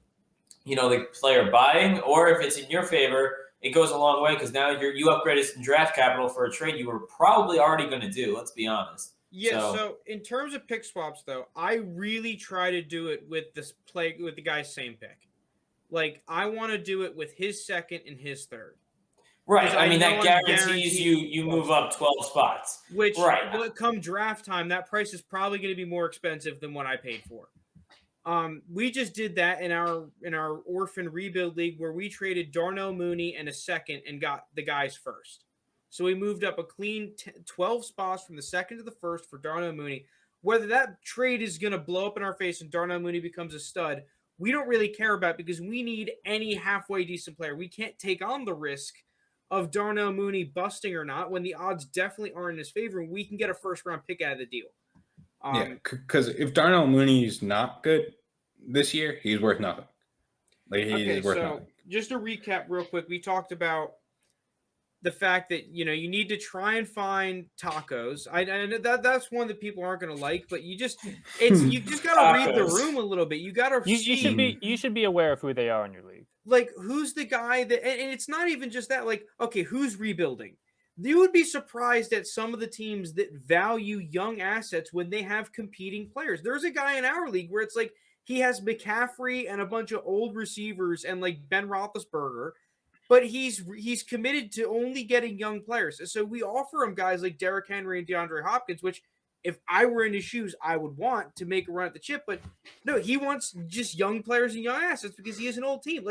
the player buying, or if it's in your favor, it goes a long way because now you upgraded some draft capital for a trade you were probably already going to do. Let's be honest. Yeah. So in terms of pick swaps, though, I really try to do it with the guy's same pick. I want to do it with his second and his third. Right. I mean, that guarantees you move up 12 spots. Which, come draft time, that price is probably going to be more expensive than what I paid for. We just did that in our orphan rebuild league where we traded Darnell Mooney and a second and got the guys first. So we moved up a clean 12 spots from the second to the first for Darnell Mooney. Whether that trade is going to blow up in our face and Darnell Mooney becomes a stud, we don't really care about because we need any halfway decent player. We can't take on the risk of Darnell Mooney busting or not when the odds definitely aren't in his favor. We can get a first-round pick out of the deal. Because if Darnell Mooney is not good this year, he's worth nothing. He's worth nothing. Just to recap real quick, we talked about the fact that you need to try and find tacos. I know that's one that people aren't going to like, but you just got to read the room a little bit. You got to you should be aware of who they are in your league. Who's the guy that, and it's not even just that. Okay, who's rebuilding? You would be surprised at some of the teams that value young assets when they have competing players. There's a guy in our league where it's he has McCaffrey and a bunch of old receivers and Ben Roethlisberger, but he's committed to only getting young players. So we offer him guys like Derrick Henry and DeAndre Hopkins, which if I were in his shoes, I would want to make a run at the chip. But no, he wants just young players and young assets because he is an old team.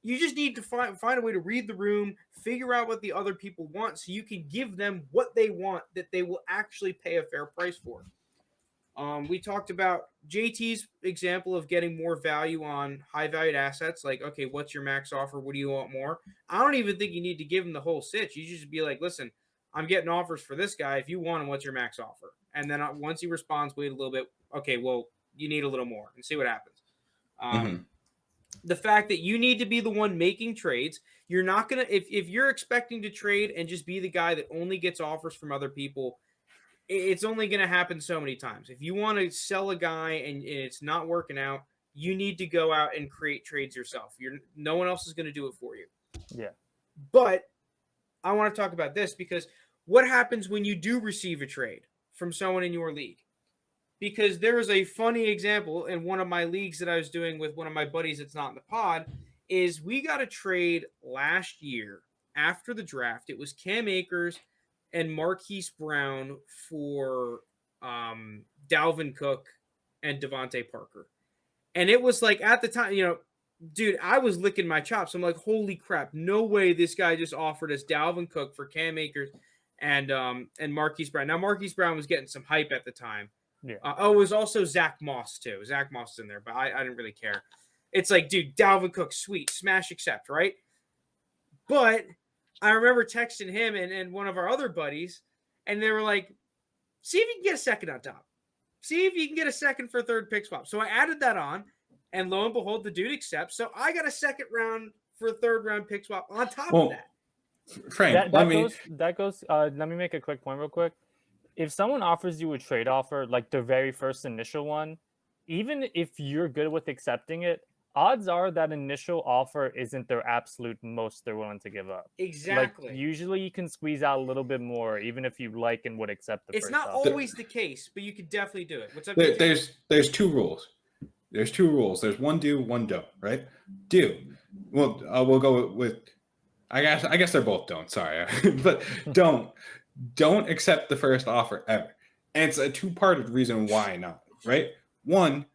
You just need to find a way to read the room, figure out what the other people want so you can give them what they want that they will actually pay a fair price for. We talked about JT's example of getting more value on high-valued assets. Okay, what's your max offer? What do you want more? I don't even think you need to give him the whole sitch. You just be like, listen, I'm getting offers for this guy. If you want him, what's your max offer? And then once he responds, wait a little bit. Okay, well, you need a little more and see what happens. The fact that you need to be the one making trades, you're not going to – if you're expecting to trade and just be the guy that only gets offers from other people – it's only going to happen so many times. If you want to sell a guy and it's not working out, you need to go out and create trades yourself. No one else is going to do it for you. Yeah. But I want to talk about this because what happens when you do receive a trade from someone in your league? Because there was a funny example in one of my leagues that I was doing with one of my buddies that's not in the pod, is we got a trade last year after the draft. It was Cam Akers and Marquise Brown for Dalvin Cook and Devontae Parker. And it was at the time, dude, I was licking my chops. I'm like, holy crap, no way this guy just offered us Dalvin Cook for Cam Akers and Marquise Brown. Now, Marquise Brown was getting some hype at the time. Yeah. It was also Zach Moss, too. Zach Moss is in there, but I didn't really care. It's dude, Dalvin Cook, sweet, smash accept, right? But I remember texting him and one of our other buddies, and they were like, see if you can get a second on top. See if you can get a second for a third pick swap. So I added that on, and lo and behold, the dude accepts. So I got a second round for a third round pick swap on top of that. Frank, let me make a quick point real quick. If someone offers you a trade offer, like the very first initial one, even if you're good with accepting it, odds are that initial offer isn't their absolute most they're willing to give up. Exactly. Usually you can squeeze out a little bit more, even if you like and would accept the It's first not offer. always the case, but you could definitely do it. What's up? There's two rules. There's two rules. There's one do, one don't, right? Do. Well, we'll go with I guess they're both don't, sorry. But don't accept the first offer ever. And it's a two-part reason why not, right? One,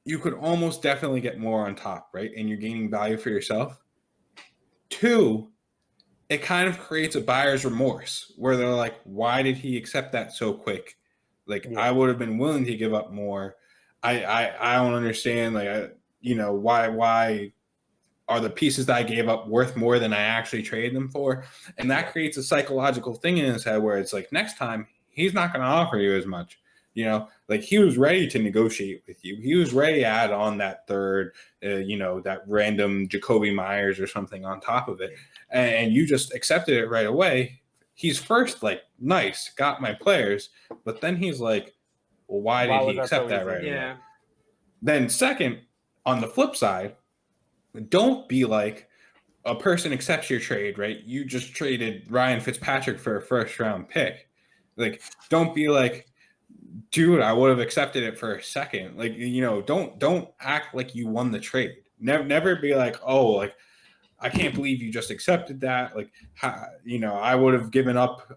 you could almost definitely get more on top, right? And you're gaining value for yourself. Two, it kind of creates a buyer's remorse where they're like, why did he accept that so quick? Like, I would have been willing to give up more. I don't understand. Like, why are the pieces that I gave up worth more than I actually traded them for? And that creates a psychological thing in his head where it's like, next time he's not going to offer you as much. Like, he was ready to negotiate with you. He was ready to add on that third, that random Jacoby Myers or something on top of it. And you just accepted it right away. He's first like, nice, got my players. But then he's like, well, why did he accept that right away? Then second, on the flip side, don't be like, a person accepts your trade, right? You just traded Ryan Fitzpatrick for a first round pick. Like, don't be like, dude, I would have accepted it for a second. Like, don't act like you won the trade. Never be like, oh, like, I can't believe you just accepted that. Like, I would have given up,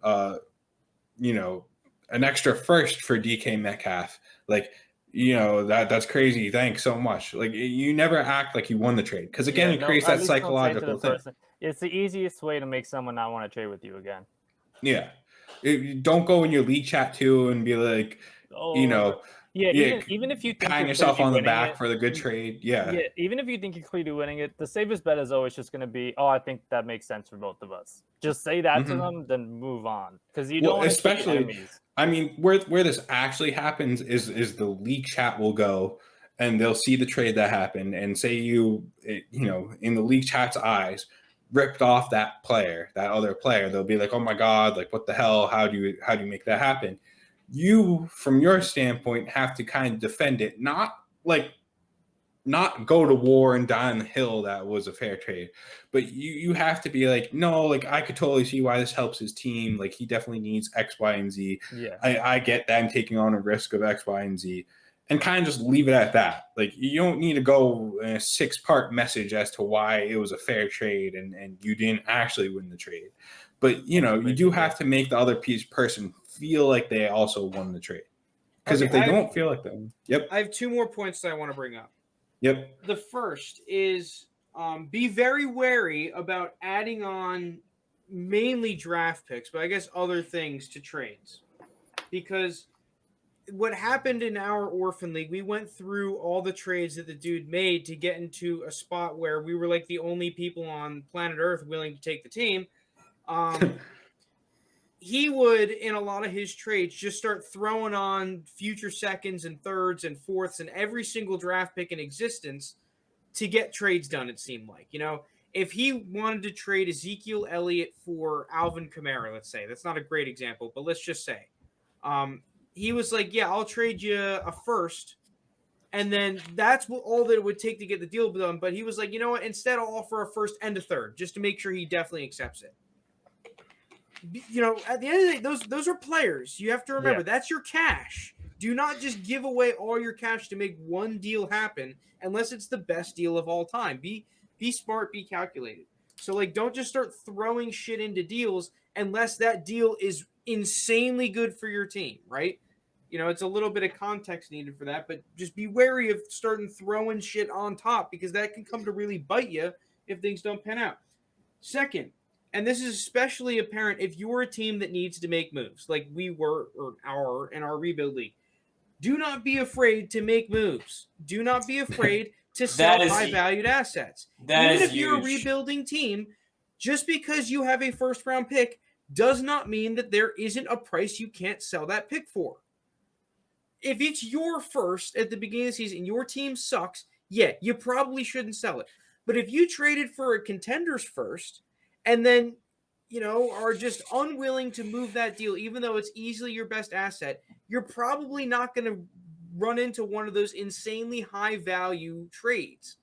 an extra first for DK Metcalf. Like, that's crazy. Thanks so much. Like, you never act like you won the trade. Because again, it creates that psychological thing. It's the easiest way to make someone not want to trade with you again. Yeah. Don't go in your league chat too and be like, even if you think patting yourself on the back for the good trade. Yeah. Even if you think you're clearly winning it, the safest bet is always just going to be, I think that makes sense for both of us. Just say that to them, then move on. Because you don't want to keep enemies. I mean, where this actually happens is the league chat will go and they'll see the trade that happened and say in the league chat's eyes, ripped off that other player. They'll be like, oh my God, like, what the hell? How do you make that happen? You, from your standpoint, have to kind of defend it, not go to war and die on the hill that was a fair trade, but you have to be like, no, like, I could totally see why this helps his team. Like, he definitely needs X, Y, and Z. Yeah. I get that I'm taking on a risk of X, Y, and Z, and kind of just leave it at that. Like, you don't need to go in a 6-part message as to why it was a fair trade and you didn't actually win the trade. But, you do have to make the other person feel like they also won the trade. Because if they don't feel like that. Yep. I have 2 more points that I want to bring up. Yep. The first is be very wary about adding on mainly draft picks, but I guess other things to trades. Because what happened in our orphan league, we went through all the trades that the dude made to get into a spot where we were like the only people on planet Earth willing to take the team. He would, in a lot of his trades, just start throwing on future seconds and thirds and fourths and every single draft pick in existence to get trades done, it seemed like. If he wanted to trade Ezekiel Elliott for Alvin Kamara, let's say, that's not a great example, but let's just say, he was like, yeah, I'll trade you a first. And then that's all that it would take to get the deal done. But he was like, you know what? Instead, I'll offer a first and a third just to make sure he definitely accepts it. At the end of the day, those are players. You have to remember, that's your cash. Do not just give away all your cash to make one deal happen unless it's the best deal of all time. Be smart, be calculated. So, like, don't just start throwing shit into deals unless that deal is insanely good for your team, right? It's a little bit of context needed for that, but just be wary of starting throwing shit on top because that can come to really bite you if things don't pan out. Second, and this is especially apparent if you're a team that needs to make moves, like we were in our rebuild league. Do not be afraid to make moves. Do not be afraid to sell high-valued assets. Even if you're a rebuilding team, just because you have a first-round pick does not mean that there isn't a price you can't sell that pick for. If it's your first at the beginning of the season and your team sucks, you probably shouldn't sell it. But if you traded for a contender's first and then, are just unwilling to move that deal, even though it's easily your best asset, you're probably not going to run into one of those insanely high-value trades.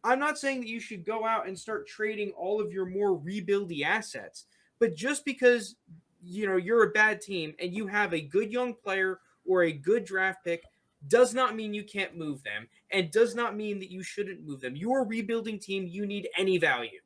I'm not saying that you should go out and start trading all of your more rebuildy assets, but just because, you're a bad team and you have a good young player or a good draft pick does not mean you can't move them and does not mean that you shouldn't move them. You're a rebuilding team. You need any value.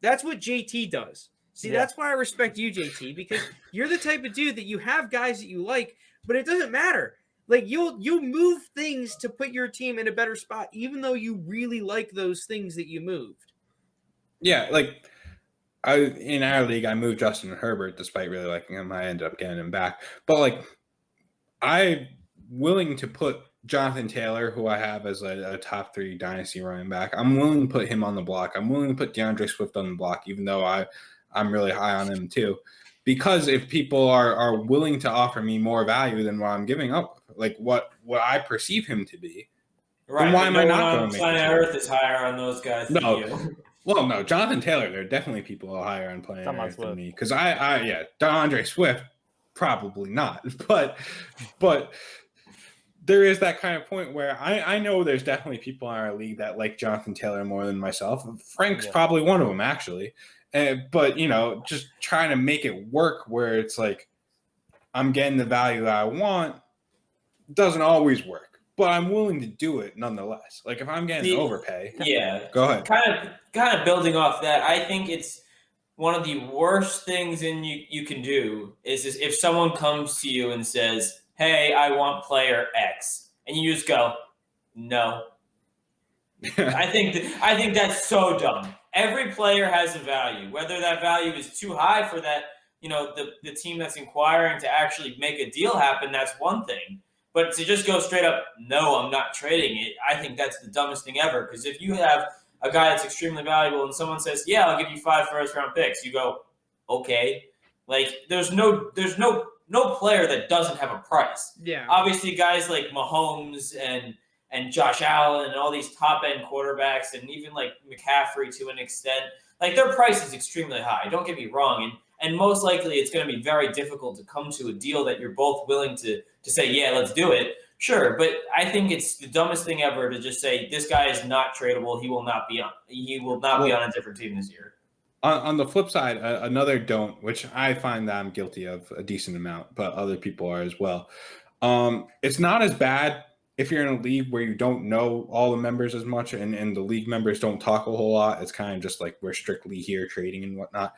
That's what JT does. See, that's why I respect you, JT, because you're the type of dude that you have guys that you like, but it doesn't matter. Like, you'll move things to put your team in a better spot, even though you really like those things that you moved. Yeah, like, in our league, I moved Justin Herbert despite really liking him. I ended up getting him back. But, like, I'm willing to put Jonathan Taylor, who I have as a top 3 dynasty running back, I'm willing to put him on the block. I'm willing to put DeAndre Swift on the block, even though I'm really high on him too. Because if people are willing to offer me more value than what I'm giving up, like what I perceive him to be, right? Then why am I not going to make planet Earth is higher on those guys than you? Well, no, Jonathan Taylor, there are definitely people higher on planet Earth than me. Because DeAndre Swift, probably not. But there is that kind of point where I know there's definitely people in our league that like Jonathan Taylor more than myself. Frank's probably one of them, actually. But, just trying to make it work where it's like I'm getting the value that I want doesn't always work. But I'm willing to do it nonetheless. Like if I'm getting overpay. Yeah. Go ahead. Kind of building off that, I think it's one of the worst things you can do is if someone comes to you and says, hey, I want player X, and you just go, no. I think that's so dumb. Every player has a value. Whether that value is too high for that, the team that's inquiring to actually make a deal happen, that's one thing. But to just go straight up, no, I'm not trading it, I think that's the dumbest thing ever. Because if you have a guy that's extremely valuable and someone says, yeah, I'll give you 5 first-round picks, you go, okay. Like, there's no player that doesn't have a price. Yeah. Obviously, guys like Mahomes and Josh Allen and all these top-end quarterbacks and even like McCaffrey to an extent, like their price is extremely high. Don't get me wrong. And most likely it's going to be very difficult to come to a deal that you're both willing to say, yeah, let's do it. Sure, but I think it's the dumbest thing ever to just say this guy is not tradable. He will not be on a different team this year. On the flip side, another don't, which I find that I'm guilty of a decent amount, but other people are as well. It's not as bad if you're in a league where you don't know all the members as much and the league members don't talk a whole lot. It's kind of just like we're strictly here trading and whatnot.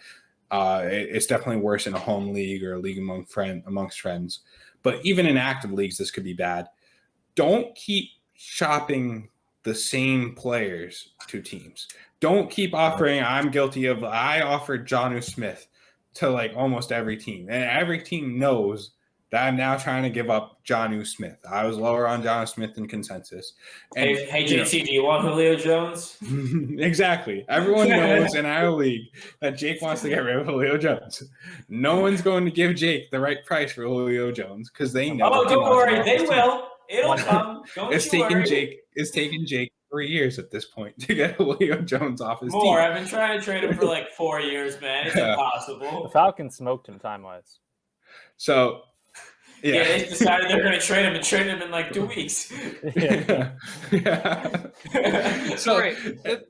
It's definitely worse in a home league or a league amongst friends. But even in active leagues, this could be bad. Don't keep shopping the same players to teams. Don't keep offering. I'm guilty of. I offered Jonnu Smith to like almost every team, and every team knows that I'm now trying to give up Jonnu Smith. I was lower on Jonnu Smith than consensus. And, hey JT, do you want Julio Jones? Exactly. Everyone knows in our league that Jake wants to get rid of Julio Jones. No one's going to give Jake the right price for Julio Jones because they know. Oh, don't worry, they will. It'll come. It's taken Jake 3 years at this point to get Julio Jones off his team. I've been trying to trade him for like 4 years, man. It's impossible. The Falcons smoked him time-wise. So, yeah, they decided they're going to trade him in like 2 weeks. Yeah. So, all right,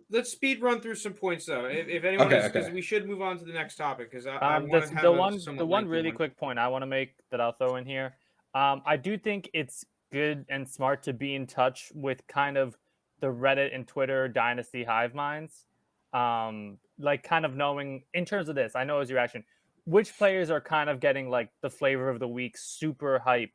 let's speed run through some points though. If anyone, because we should move on to the next topic. Because the one really quick point I want to make that I'll throw in here. I do think it's good and smart to be in touch with kind of the Reddit and Twitter dynasty hive minds. Like kind of knowing in terms of this, I know as your reaction, which players are kind of getting like the flavor of the week, super hype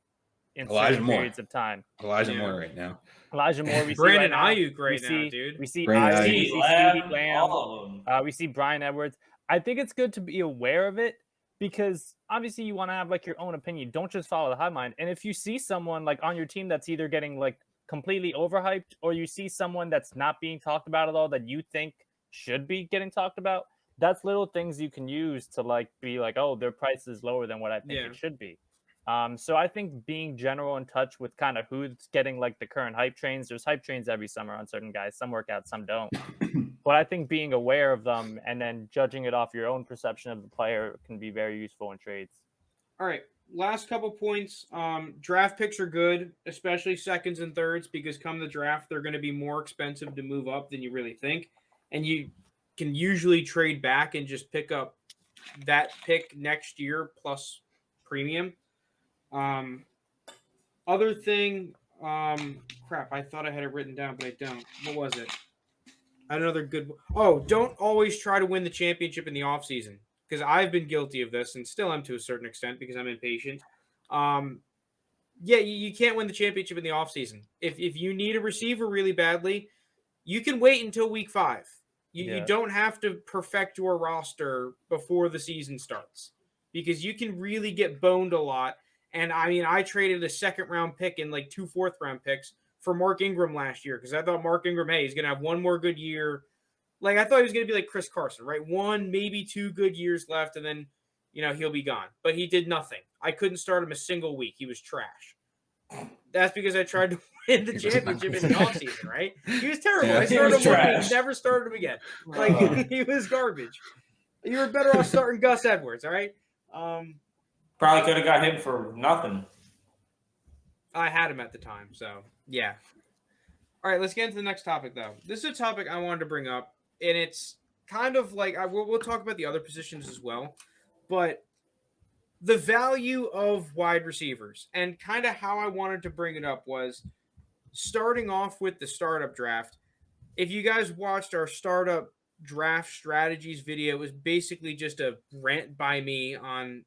in certain periods of time. Elijah Moore right now. Elijah Moore. We Brandon see right Ayuk right now, dude. We see Brandon Ayuk, we see CeeDee Lamb, all of them. we see Bryan Edwards. I think it's good to be aware of it because obviously you want to have like your own opinion. Don't just follow the hive mind. And if you see someone like on your team that's either getting like completely overhyped or you see someone that's not being talked about at all that you think should be getting talked about, that's little things you can use to like be like, oh, their price is lower than what I think it should be. So I think being general in touch with kind of who's getting like the current hype trains. There's hype trains every summer on certain guys. Some work out, some don't. But I think being aware of them and then judging it off your own perception of the player can be very useful in trades. All right. Last couple points. Draft picks are good, especially seconds and thirds, because come the draft, they're going to be more expensive to move up than you really think. And you can usually trade back and just pick up that pick next year plus premium. Other thing, crap, I thought I had it written down, but I don't. What was it? Another good. Oh, don't always try to win the championship in the offseason, because I've been guilty of this and still am to a certain extent because I'm impatient. You can't win the championship in the offseason. If you need a receiver really badly, you can wait until week 5. You don't have to perfect your roster before the season starts because you can really get boned a lot. And I mean, I traded a 2nd round pick and like 2 4th round picks for Mark Ingram last year because I thought Mark Ingram, hey, he's going to have one more good year. Like, I thought he was going to be like Chris Carson, right? 1, maybe 2 good years left, and then, he'll be gone. But he did nothing. I couldn't start him a single week. He was trash. That's because I tried to win the championship in the offseason, right? He was terrible. I started him 1 week, never started him again. Like, he was garbage. You were better off starting Gus Edwards, all right? Probably could have got him for nothing. I had him at the time, so, yeah. All right, let's get into the next topic, though. This is a topic I wanted to bring up, and it's kind of like we'll talk about the other positions as well, but the value of wide receivers and kind of how I wanted to bring it up was starting off with the startup draft. If you guys watched our startup draft strategies video, it was basically just a rant by me on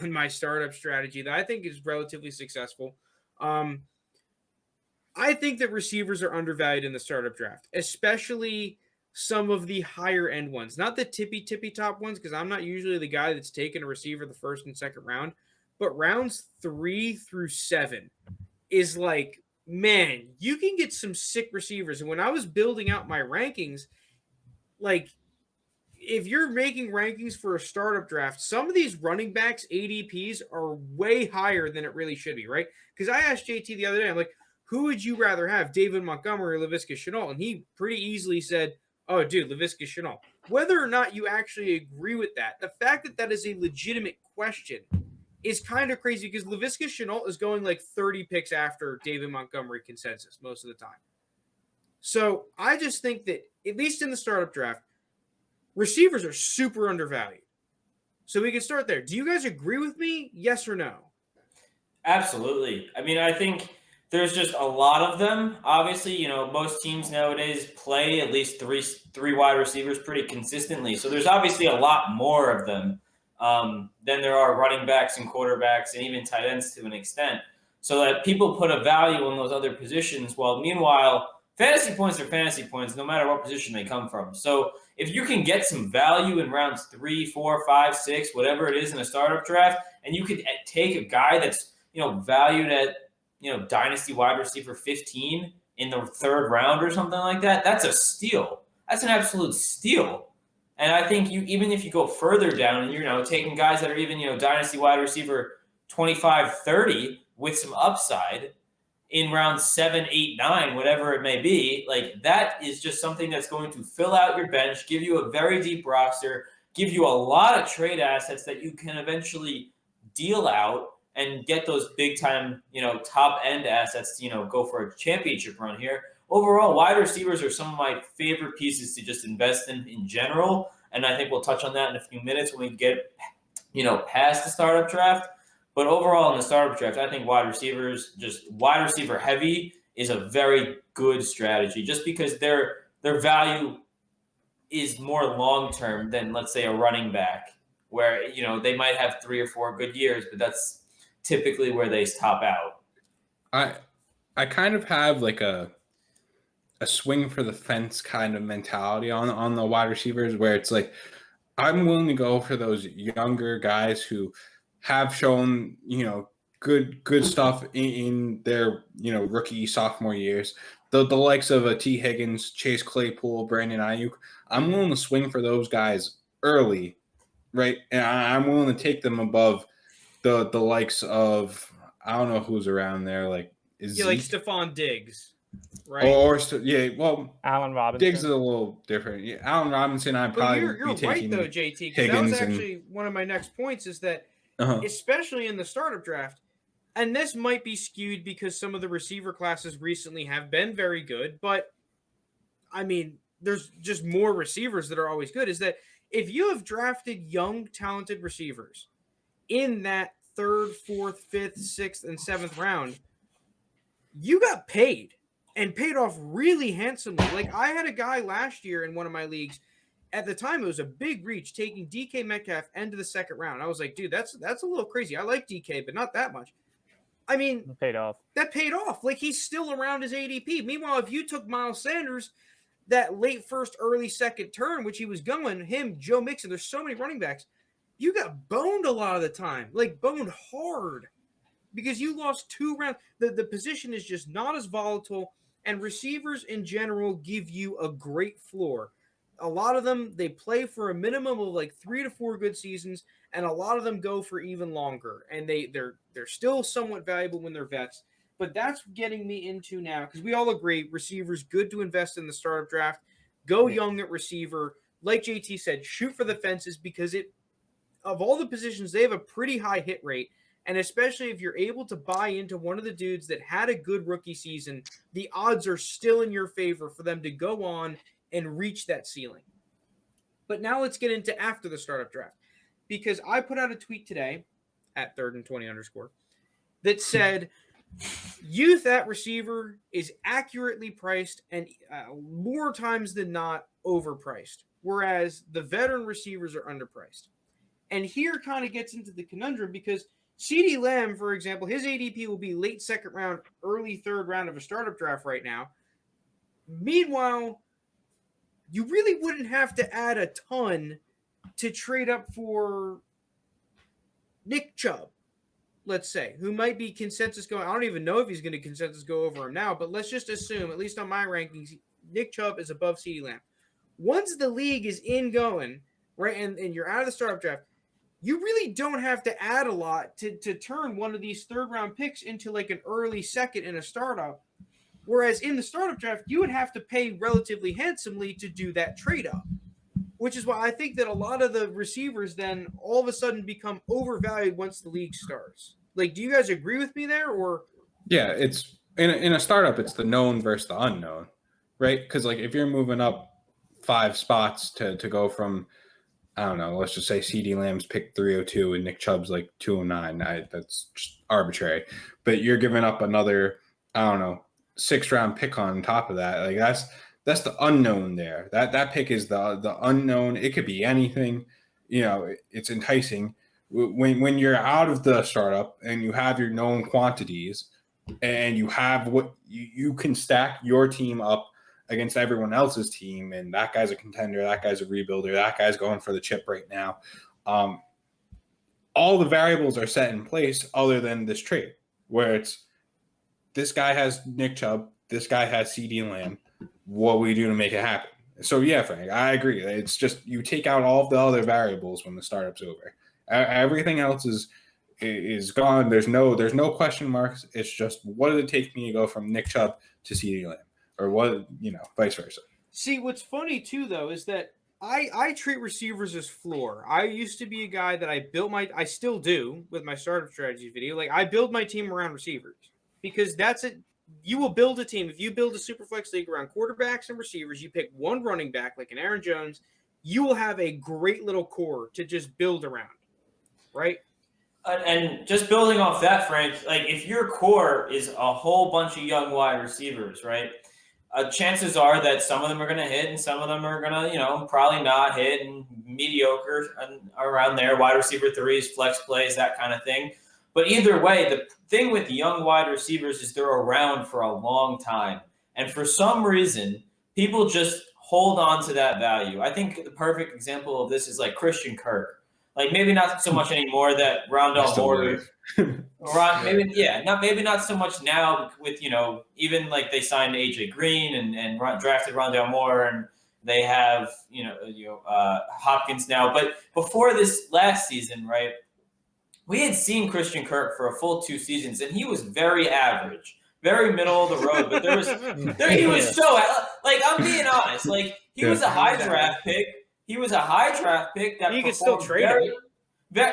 my startup strategy that I think is relatively successful. I think that receivers are undervalued in the startup draft, especially some of the higher end ones, not the tippy top ones, because I'm not usually the guy that's taking a receiver the 1st and 2nd round, but rounds 3 through 7 is like, man, you can get some sick receivers. And when I was building out my rankings, like, if you're making rankings for a startup draft, some of these running backs ADPs are way higher than it really should be, right? Because I asked JT the other day, I'm like, who would you rather have, David Montgomery or Laviska Shenault? And he pretty easily said, oh, dude, Laviska Shenault. Whether or not you actually agree with that, the fact that that is a legitimate question is kind of crazy because Laviska Shenault is going like 30 picks after David Montgomery consensus most of the time. So I just think that, at least in the startup draft, receivers are super undervalued. So we can start there. Do you guys agree with me? Yes or no? Absolutely. I mean, I think there's just a lot of them. Obviously, most teams nowadays play at least three wide receivers pretty consistently. So there's obviously a lot more of them than there are running backs and quarterbacks and even tight ends to an extent. So that people put a value on those other positions. While meanwhile, fantasy points are fantasy points, no matter what position they come from. So if you can get some value in rounds 3, 4, 5, 6, whatever it is in a startup draft, and you could take a guy that's valued at Dynasty wide receiver 15 in the 3rd round or something like that, that's a steal. That's an absolute steal. And I think even if you go further down and you're taking guys that are even Dynasty wide receiver 25, 30 with some upside in round 7, 8, 9, whatever it may be, like that is just something that's going to fill out your bench, give you a very deep roster, give you a lot of trade assets that you can eventually deal out and get those big time, top end assets to, go for a championship run here. Overall, wide receivers are some of my favorite pieces to just invest in general. And I think we'll touch on that in a few minutes when we get, past the startup draft. But overall in the startup draft, I think wide receiver heavy is a very good strategy just because their value is more long-term than, let's say, a running back where, they might have 3 or 4 good years, but that's typically where they top out. I kind of have like a swing for the fence kind of mentality on the wide receivers where it's like I'm willing to go for those younger guys who have shown good stuff in their rookie sophomore years. The likes of a T. Higgins, Chase Claypool, Brandon Ayuk. I'm willing to swing for those guys early, right? And I'm willing to take them above the likes of I don't know who's around there. Like like Stephon Diggs, right? Allen Robinson. Diggs is a little different. Yeah, Allen Robinson, I'd probably you're be taking right though, JT. Because that was actually one of my next points is that especially in the startup draft, and this might be skewed because some of the receiver classes recently have been very good, but I mean, there's just more receivers that are always good. Is that if you have drafted young, talented receivers in that 3rd, 4th, 5th, 6th, and 7th round, you got paid and paid off really handsomely. Like I had a guy last year in one of my leagues. At the time, it was a big reach taking DK Metcalf into the 2nd round. I was like, dude, that's a little crazy. I like DK, but not that much. I mean, it paid off. That paid off. Like he's still around his ADP. Meanwhile, if you took Miles Sanders, that late first, early second turn, which he was going, him, Joe Mixon, there's so many running backs, you got boned a lot of the time, like boned hard, because you lost 2 rounds. The position is just not as volatile, and receivers in general give you a great floor. A lot of them, they play for a minimum of like 3 to 4 good seasons, and a lot of them go for even longer, and they're still somewhat valuable when they're vets. But that's getting me into now, because we all agree receivers good to invest in the startup draft. Go young at receiver. Like JT said, shoot for the fences, because of all the positions, they have a pretty high hit rate. And especially if you're able to buy into one of the dudes that had a good rookie season, the odds are still in your favor for them to go on and reach that ceiling. But now let's get into after the startup draft, because I put out a tweet today at 3rd and 20 _ that said youth at receiver is accurately priced and more times than not overpriced, whereas the veteran receivers are underpriced. And here kind of gets into the conundrum, because CeeDee Lamb, for example, his ADP will be late 2nd round, early 3rd round of a startup draft right now. Meanwhile, you really wouldn't have to add a ton to trade up for Nick Chubb, let's say, who might be consensus going. I don't even know if he's going to consensus go over him now, but let's just assume, at least on my rankings, Nick Chubb is above CeeDee Lamb. Once the league is in going, right, and you're out of the startup draft, you really don't have to add a lot to turn one of these 3rd round picks into like an early 2nd in a startup. Whereas in the startup draft, you would have to pay relatively handsomely to do that trade up, which is why I think that a lot of the receivers then all of a sudden become overvalued once the league starts. Like, do you guys agree with me there? Or yeah, it's in a startup, it's the known versus the unknown, right? Because like if you're moving up 5 spots to go from, I don't know, let's just say CeeDee Lamb's pick 302 and Nick Chubb's like 209. That's just arbitrary. But you're giving up another, I don't know, 6th round pick on top of that. Like that's the unknown there. That pick is the unknown. It could be anything. You know, it's enticing. When you're out of the startup and you have your known quantities and you have what you can stack your team up against everyone else's team, and that guy's a contender, that guy's a rebuilder, that guy's going for the chip right now. All the variables are set in place other than this trade, where it's this guy has Nick Chubb, this guy has CeeDee Lamb. What do we do to make it happen? So yeah, Frank, I agree. It's just you take out all of the other variables when the startup's over. Everything else is gone. There's no question marks. It's just what did it take me to go from Nick Chubb to CeeDee Lamb? Or what, vice versa. See, what's funny too, though, is that I treat receivers as floor. I used to be a guy that I still do with my startup strategy video. Like, I build my team around receivers, because that's it. You will build a team. If you build a Superflex league around quarterbacks and receivers, you pick one running back like an Aaron Jones, you will have a great little core to just build around, right? And just building off that, Frank, like if your core is a whole bunch of young wide receivers, right? Chances are that some of them are going to hit and some of them are going to, probably not hit, and mediocre and around there, wide receiver 3s, flex plays, that kind of thing. But either way, the thing with young wide receivers is they're around for a long time. And for some reason, people just hold on to that value. I think the perfect example of this is like Christian Kirk. Like maybe not so much anymore that Rondell Moore. Maybe not so much now with, even like they signed AJ Green and drafted Rondell Moore, and they have, Hopkins now. But before this last season, right, we had seen Christian Kirk for a full 2 seasons, and he was very average, very middle of the road. But he was so, like, I'm being honest, like he was a high draft pick. He was a high draft pick that you could still trade him.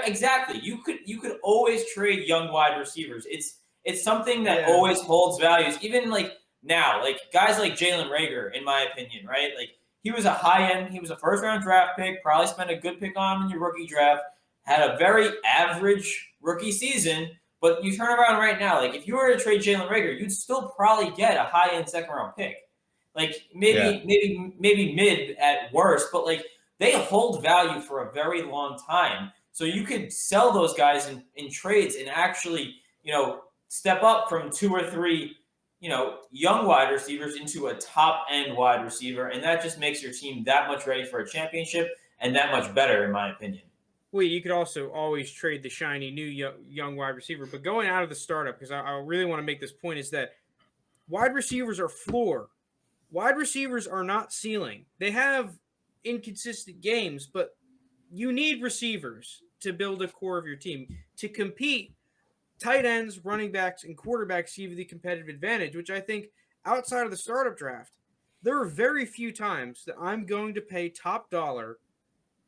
Exactly. You could always trade young wide receivers. It's something that always holds values. Even like now, like guys like Jalen Reagor, in my opinion, right? Like he was a high end, he was a 1st round draft pick, probably spent a good pick on him in your rookie draft, had a very average rookie season, but you turn around right now, like if you were to trade Jalen Reagor, you'd still probably get a high end 2nd round pick. Like maybe mid at worst, but like they hold value for a very long time. So you could sell those guys in trades and actually, step up from 2 or 3, young wide receivers into a top-end wide receiver, and that just makes your team that much ready for a championship and that much better, in my opinion. Well, you could also always trade the shiny new young wide receiver. But going out of the startup, because I really want to make this point, is that wide receivers are floor. Wide receivers are not ceiling. They have inconsistent games, but you need receivers to build a core of your team. To compete, tight ends, running backs, and quarterbacks give you the competitive advantage, which I think outside of the startup draft, there are very few times that I'm going to pay top dollar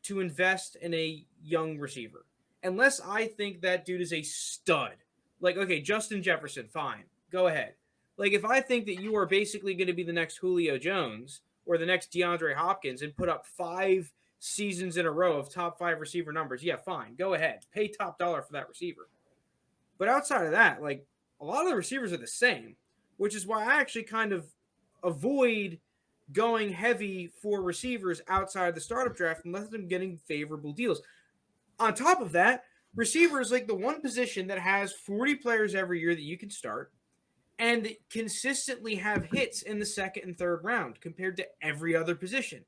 to invest in a young receiver. Unless I think that dude is a stud. Like, okay, Justin Jefferson, fine. Go ahead. Like, if I think that you are basically going to be the next Julio Jones or the next DeAndre Hopkins and put up 5 seasons in a row of top 5 receiver numbers, yeah, fine. Go ahead. Pay top dollar for that receiver. But outside of that, like, a lot of the receivers are the same, which is why I actually kind of avoid going heavy for receivers outside the startup draft unless I'm getting favorable deals. On top of that, receivers like the one position that has 40 players every year that you can start and consistently have hits in the second and third round compared to every other position.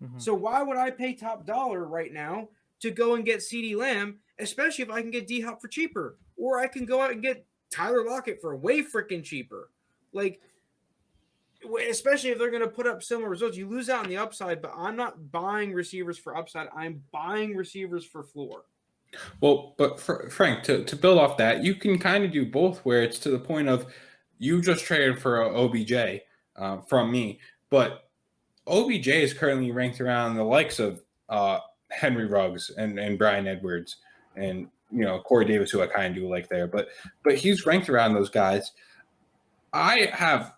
Mm-hmm. So why would I pay top dollar right now to go and get CeeDee Lamb, especially if I can get D-Hop for cheaper, or I can go out and get Tyler Lockett for way freaking cheaper? Like, especially if they're going to put up similar results, you lose out on the upside, but I'm not buying receivers for upside. I'm buying receivers for floor. Well, but Frank, to build off that, you can kind of do both where it's to the point of you just traded for OBJ from me, but OBJ is currently ranked around the likes of Henry Ruggs and Bryan Edwards and, Corey Davis, who I kind of do like there, but he's ranked around those guys. I have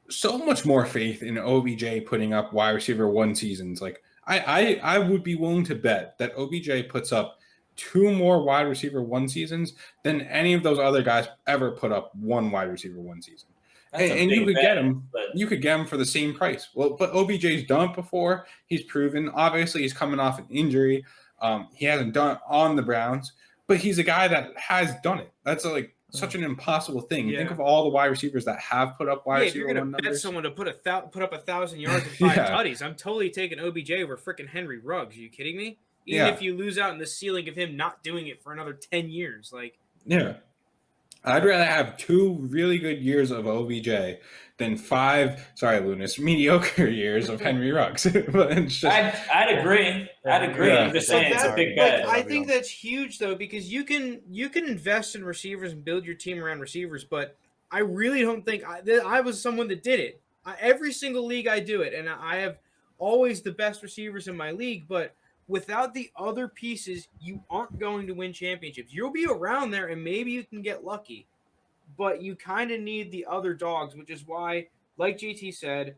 so much more faith in OBJ putting up wide receiver 1 seasons. Like I would be willing to bet that OBJ puts up 2 more wide receiver 1 seasons than any of those other guys ever put up 1 wide receiver 1 season. And you could get him. You could get him for the same price. Well, but OBJ's done it before. He's proven. Obviously, he's coming off an injury. He hasn't done it on the Browns, but he's a guy that has done it. That's such an impossible thing. Yeah. Think of all the wide receivers that have put up wide receiver 1 numbers. If you're going to bet someone to put up 1,000 yards and 5 tutties, I'm totally taking OBJ over freaking Henry Ruggs. Are you kidding me? Even if you lose out in the ceiling of him not doing it for another 10 years. I'd rather have 2 really good years of OBJ than 5, mediocre years of Henry Ruggs. But it's just, I'd agree. Yeah. I'm just saying it's a big bet. I think that's huge, though, because you can invest in receivers and build your team around receivers, but I really don't think I was someone that did it. Every single league I do it, and I have always the best receivers in my league, but without the other pieces, you aren't going to win championships. You'll be around there, and maybe you can get lucky. But you kind of need the other dogs, which is why, like JT said,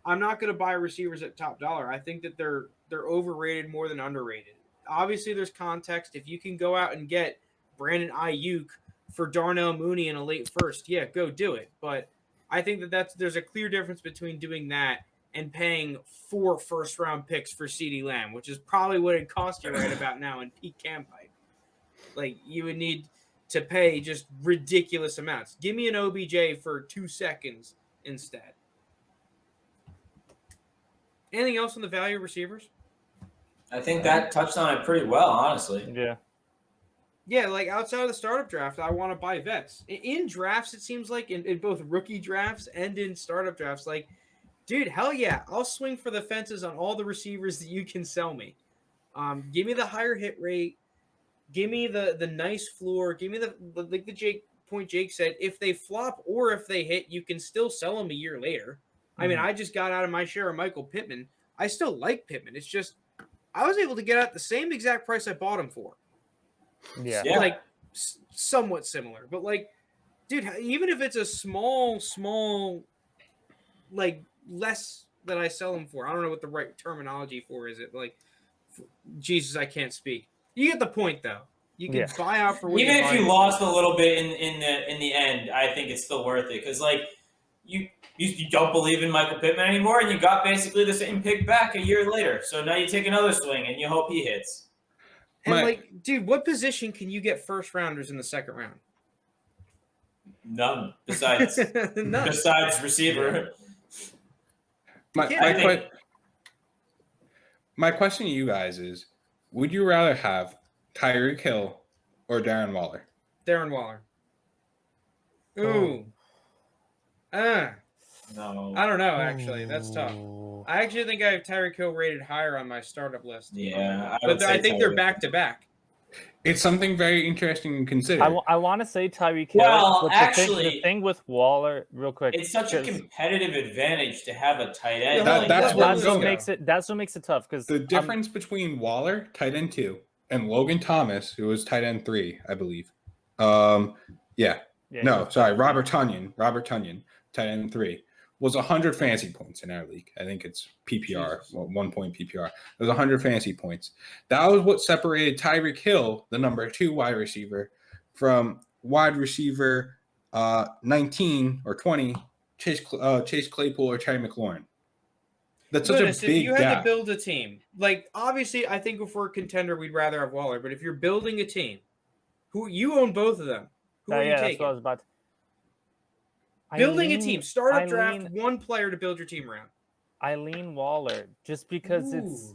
I'm not going to buy receivers at top dollar. I think that they're overrated more than underrated. Obviously, there's context. If you can go out and get Brandon Ayuk for Darnell Mooney in a late first, yeah, go do it. But I think there's a clear difference between doing that and paying 4 first-round picks for CeeDee Lamb, which is probably what it cost you right about now in peak camp hype. Like, you would need to pay just ridiculous amounts. Give me an OBJ for 2 seconds instead. Anything else on the value of receivers? I think that touched on it pretty well, honestly. Yeah. Yeah, like outside of the startup draft, I want to buy vets. In drafts, it seems like, in both rookie drafts and in startup drafts, like, dude, hell yeah, I'll swing for the fences on all the receivers that you can sell me. Give me the higher hit rate. Give me the nice floor. Give me like Jake said, if they flop or if they hit, you can still sell them a year later. I mean, I just got out of my share of Michael Pittman. I still like Pittman. It's just I was able to get out the same exact price I bought him for. Yeah. Like somewhat similar. But like, dude, even if it's a small, like less that I sell them for, I don't know what the right terminology for is. It like, Jesus, I can't speak. You get the point, though. You can buy out for what even if you lost a little bit in the end. I think it's still worth it because like you don't believe in Michael Pittman anymore, and you got basically the same pick back a year later. So now you take another swing and you hope he hits. And like, dude, what position can you get first rounders in the second round? None besides receiver. My question to you guys is, would you rather have Tyreek Hill or Darren Waller? Darren Waller. Ooh. No. I don't know, actually. That's tough. I actually think I have Tyreek Hill rated higher on my startup list. Yeah. I think they're back-to-back. It's something very interesting to consider. I want to say Tyreek Hill. Well, actually, the thing with Waller, real quick, it's such a competitive advantage to have a tight end. That's what makes it tough. Because the difference between Waller, tight end 2, and Logan Thomas, who was tight end 3, I believe. Robert Tonyan, tight end 3, was 100 fantasy points in our league. I think it's PPR, 1 point PPR. It was 100 fantasy points. That was what separated Tyreek Hill, the number 2 wide receiver, from wide receiver 19 or 20, Chase Claypool or Terry McLaurin. That's such a big gap. If you had to build a team, like obviously I think if we're a contender, we'd rather have Waller. But if you're building a team, who you own both of them, who are you taking? That's what I was about to... Building a team, startup draft, one player to build your team around. I lean Waller just because it's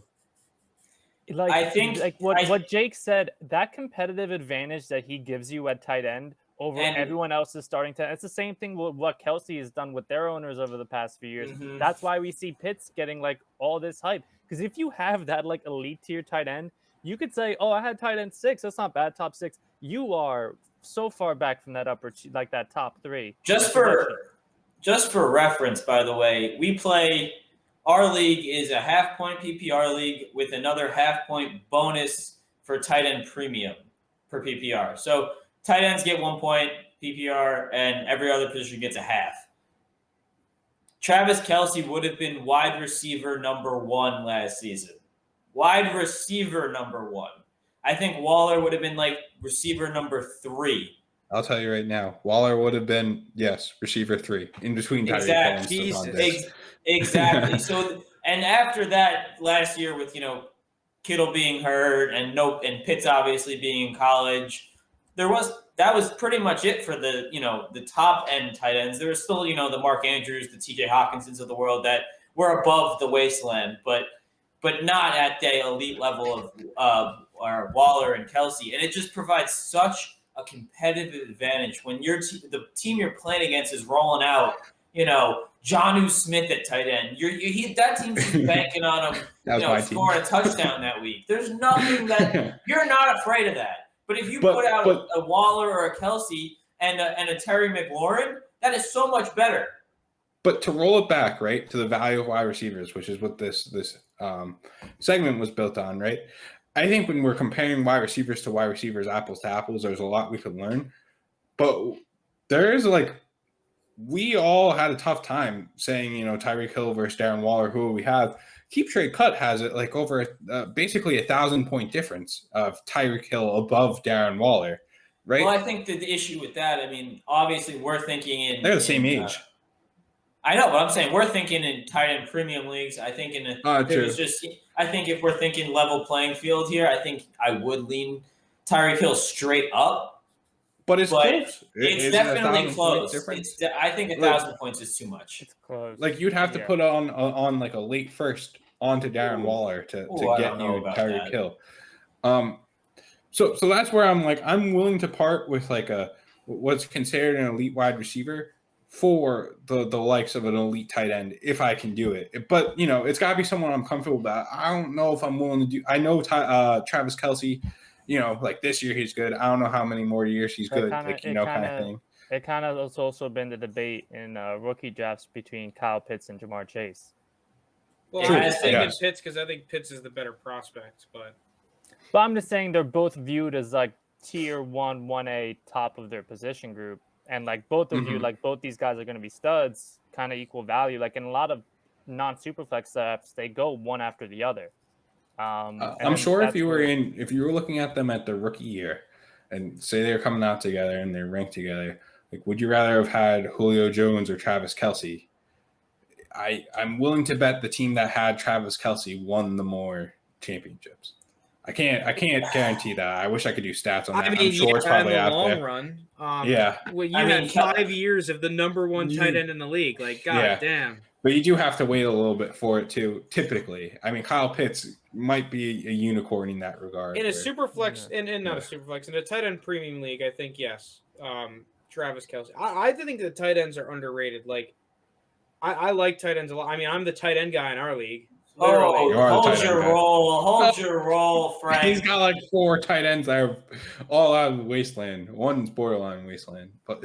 like I think what Jake said, that competitive advantage that he gives you at tight end over everyone else's starting tight end. It's the same thing with what Kelsey has done with their owners over the past few years. Mm-hmm. That's why we see Pitts getting like all this hype. Because if you have that like elite tier tight end, you could say, "Oh, I had tight end 6. That's not bad, top 6." You are so far back from that like that top 3. Just for reference, by the way, our league is a half-point PPR league with another half-point bonus for tight end premium per PPR. So tight ends get 1 point PPR, and every other position gets a half. Travis Kelce would have been wide receiver number 1 last season. Wide receiver number 1. I think Waller would have been like receiver number 3. I'll tell you right now, Waller would have been, receiver 3 in between Tyreek Hill and Stephon. Exactly. So, and after that last year with, Kittle being hurt and Pitts obviously being in college, that was pretty much it for the, the top end tight ends. There was still, the Mark Andrews, the TJ Hawkinsons of the world that were above the wasteland, but not at the elite level of Waller and Kelsey. And it just provides such a competitive advantage when the team you're playing against is rolling out, Jonnu Smith at tight end. That team's just banking on him, scoring a touchdown that week. There's nothing that you're not afraid of that. But if you put out a Waller or a Kelsey and a Terry McLaurin, that is so much better. But to roll it back, right, to the value of wide receivers, which is what this segment was built on, right? I think when we're comparing wide receivers to wide receivers, apples to apples, there's a lot we could learn. But there's we all had a tough time saying, Tyreek Hill versus Darren Waller, who we have. Keep Trade Cut has it like over basically 1,000-point difference of Tyreek Hill above Darren Waller, right? Well, I think the issue with that, obviously we're thinking they're the same age. I know, but I'm saying we're thinking in tight end premium leagues. I think I think if we're thinking level playing field here, I think I would lean Tyreek Hill straight up. But it's close. It's definitely close. I think 1,000 points is too much. It's close. Like you'd have to put on like a late first onto Darren Waller to get you Tyreek Hill. So that's where I'm willing to part with like what's considered an elite wide receiver for the likes of an elite tight end if I can do it. But, it's got to be someone I'm comfortable about. I don't know if I'm willing to do – I know Travis Kelce, like this year he's good. I don't know how many more years he's good, kind of thing. It kind of has also been the debate in rookie drafts between Kyle Pitts and Jamar Chase. Well, I was thinking Pitts because I think Pitts is the better prospect. But I'm just saying they're both viewed as like tier 1A top of their position group. And like both of you, like both these guys are going to be studs, kind of equal value. Like in a lot of non-Superflex setups, they go one after the other. I'm sure if you were looking at them at the rookie year, and say they're coming out together and they're ranked together, like would you rather have had Julio Jones or Travis Kelce? I'm willing to bet the team that had Travis Kelce won the more championships. I can't guarantee that. I wish I could do stats on that. I mean, I'm sure it's probably in the out long there. run. Yeah. Well, you had 5 years of the number one tight end in the league. Like, God damn. But you do have to wait a little bit for it too, typically. I mean, Kyle Pitts might be a unicorn in that regard. In a Superflex, not a Superflex, in a tight end premium league, I think, yes. Travis Kelce. I think the tight ends are underrated. Like, I like tight ends a lot. I mean, I'm the tight end guy in our league. Oh, hold your roll, Frank. He's got like 4 tight ends that are all out of the wasteland. One's borderline wasteland, but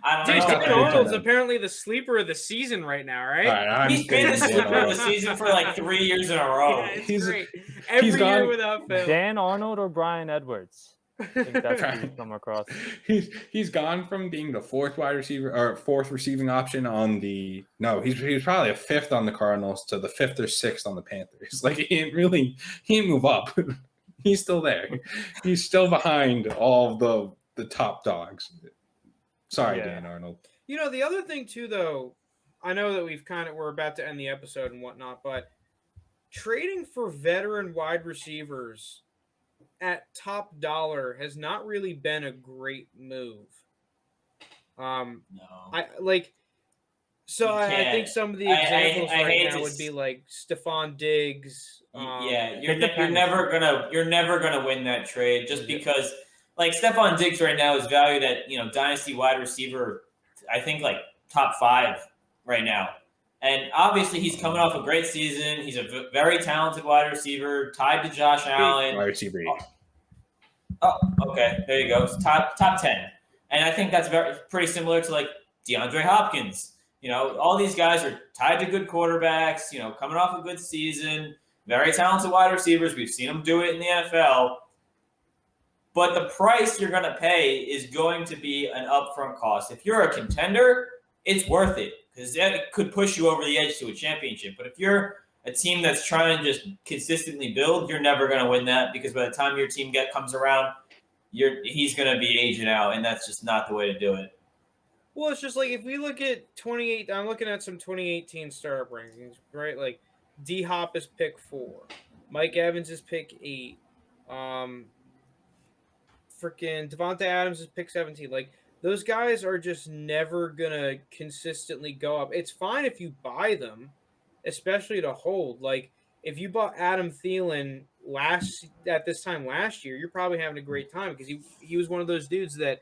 I don't know. Dan Arnold's apparently the sleeper of the season right now, right? He's been the sleeper of the season for like 3 years in a row. Yeah, it's great. Every year without fail. Dan Arnold or Bryan Edwards? I think that's what he's come across. He's gone from being the 4th wide receiver or 4th receiving option on the he was probably a 5th on the Cardinals to the 5th or 6th on the Panthers. Like he didn't move up. He's still there. He's still behind all the top dogs. Sorry, Dan Arnold. You know, the other thing too, though, I know that we're about to end the episode and whatnot, but trading for veteran wide receivers at top dollar has not really been a great move. No. I think some of the examples right now would be like Stephon Diggs. You're never gonna win that trade just because like Stephon Diggs right now is valued at dynasty wide receiver, I think like top 5 right now. And obviously, he's coming off a great season. He's a very talented wide receiver, tied to Josh Allen. Wide receiver. Oh, okay. There you go. It's top 10. And I think that's pretty similar to like DeAndre Hopkins. All these guys are tied to good quarterbacks, coming off a good season, very talented wide receivers. We've seen them do it in the NFL. But the price you're going to pay is going to be an upfront cost. If you're a contender, it's worth it because that could push you over the edge to a championship. But if you're a team that's trying to just consistently build, you're never going to win that because by the time your team comes around, he's going to be aging out, and that's just not the way to do it. Well, it's just like if we look at I'm looking at some 2018 startup rankings, right? Like D-Hop is pick 4, Mike Evans is pick 8, freaking Devontae Adams is pick 17. Like those guys are just never gonna consistently go up. It's fine if you buy them, especially to hold. Like if you bought Adam Thielen at this time last year, you're probably having a great time because he was one of those dudes that,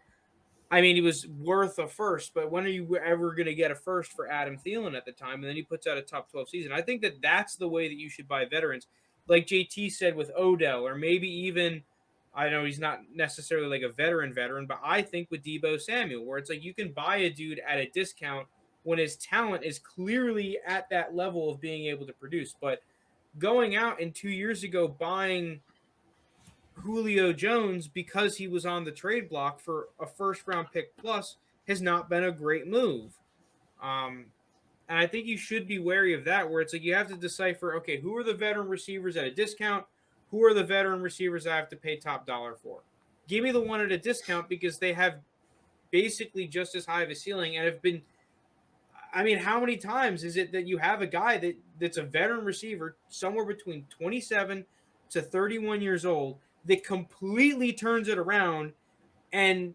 I mean, he was worth a first, but when are you ever going to get a first for Adam Thielen at the time? And then he puts out a top 12 season. I think that that's the way that you should buy veterans. Like JT said with Odell, or maybe even, I know he's not necessarily like a veteran, but I think with Deebo Samuel, where it's like you can buy a dude at a discount when his talent is clearly at that level of being able to produce. But going out and 2 years ago buying Julio Jones because he was on the trade block for a first-round pick plus has not been a great move. And I think you should be wary of that, where it's like you have to decipher, okay, who are the veteran receivers at a discount? Who are the veteran receivers I have to pay top dollar for? Give me the one at a discount because they have basically just as high of a ceiling and have been – I mean, how many times is it that you have a guy that's a veteran receiver somewhere between 27 to 31 years old that completely turns it around and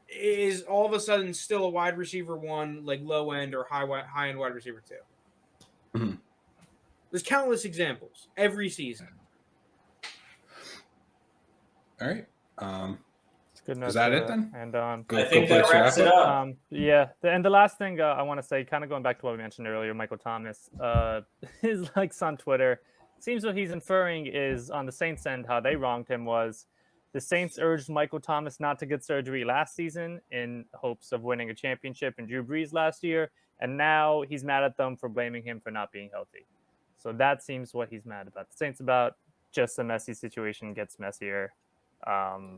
is all of a sudden still a wide receiver 1, like low end or high end wide receiver 2. Mm-hmm. There's countless examples every season. All right. It's good enough. Is that it then? And I think that wraps it up. And the last thing I want to say, kind of going back to what we mentioned earlier, Michael Thomas, his likes on Twitter. Seems what he's inferring is on the Saints' end, how they wronged him was the Saints urged Michael Thomas not to get surgery last season in hopes of winning a championship in Drew Brees last year, and now he's mad at them for blaming him for not being healthy. So that seems what he's mad about the Saints about. Just a messy situation gets messier.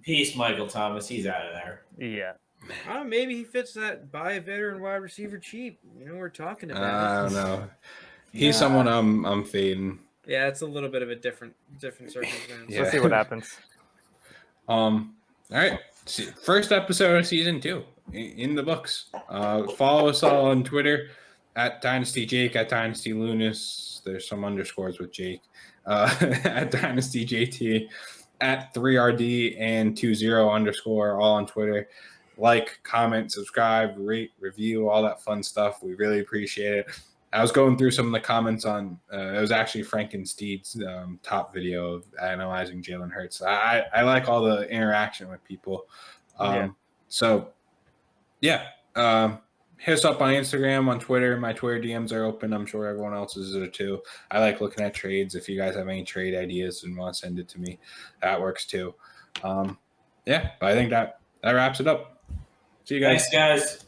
Peace, Michael Thomas. He's out of there. Yeah. Maybe he fits that buy a veteran wide receiver cheap. We're talking about. I don't know. He's someone I'm fading. Yeah, it's a little bit of a different circumstance. Yeah. Let's see what happens. All right. First episode of season 2 in the books. Follow us all on Twitter at Dynasty Jake, at Dynasty Lounis. There's some underscores with Jake. At Dynasty JT, at 3RD and 20_ all on Twitter. Like, comment, subscribe, rate, review, all that fun stuff. We really appreciate it. I was going through some of the comments on it was actually Frank and Steed's top video of analyzing Jalen Hurts. I like all the interaction with people. So, yeah. Hit us up on Instagram, on Twitter. My Twitter DMs are open. I'm sure everyone else's are too. I like looking at trades. If you guys have any trade ideas and want to send it to me, that works too. But I think that wraps it up. See you guys. Thanks, guys.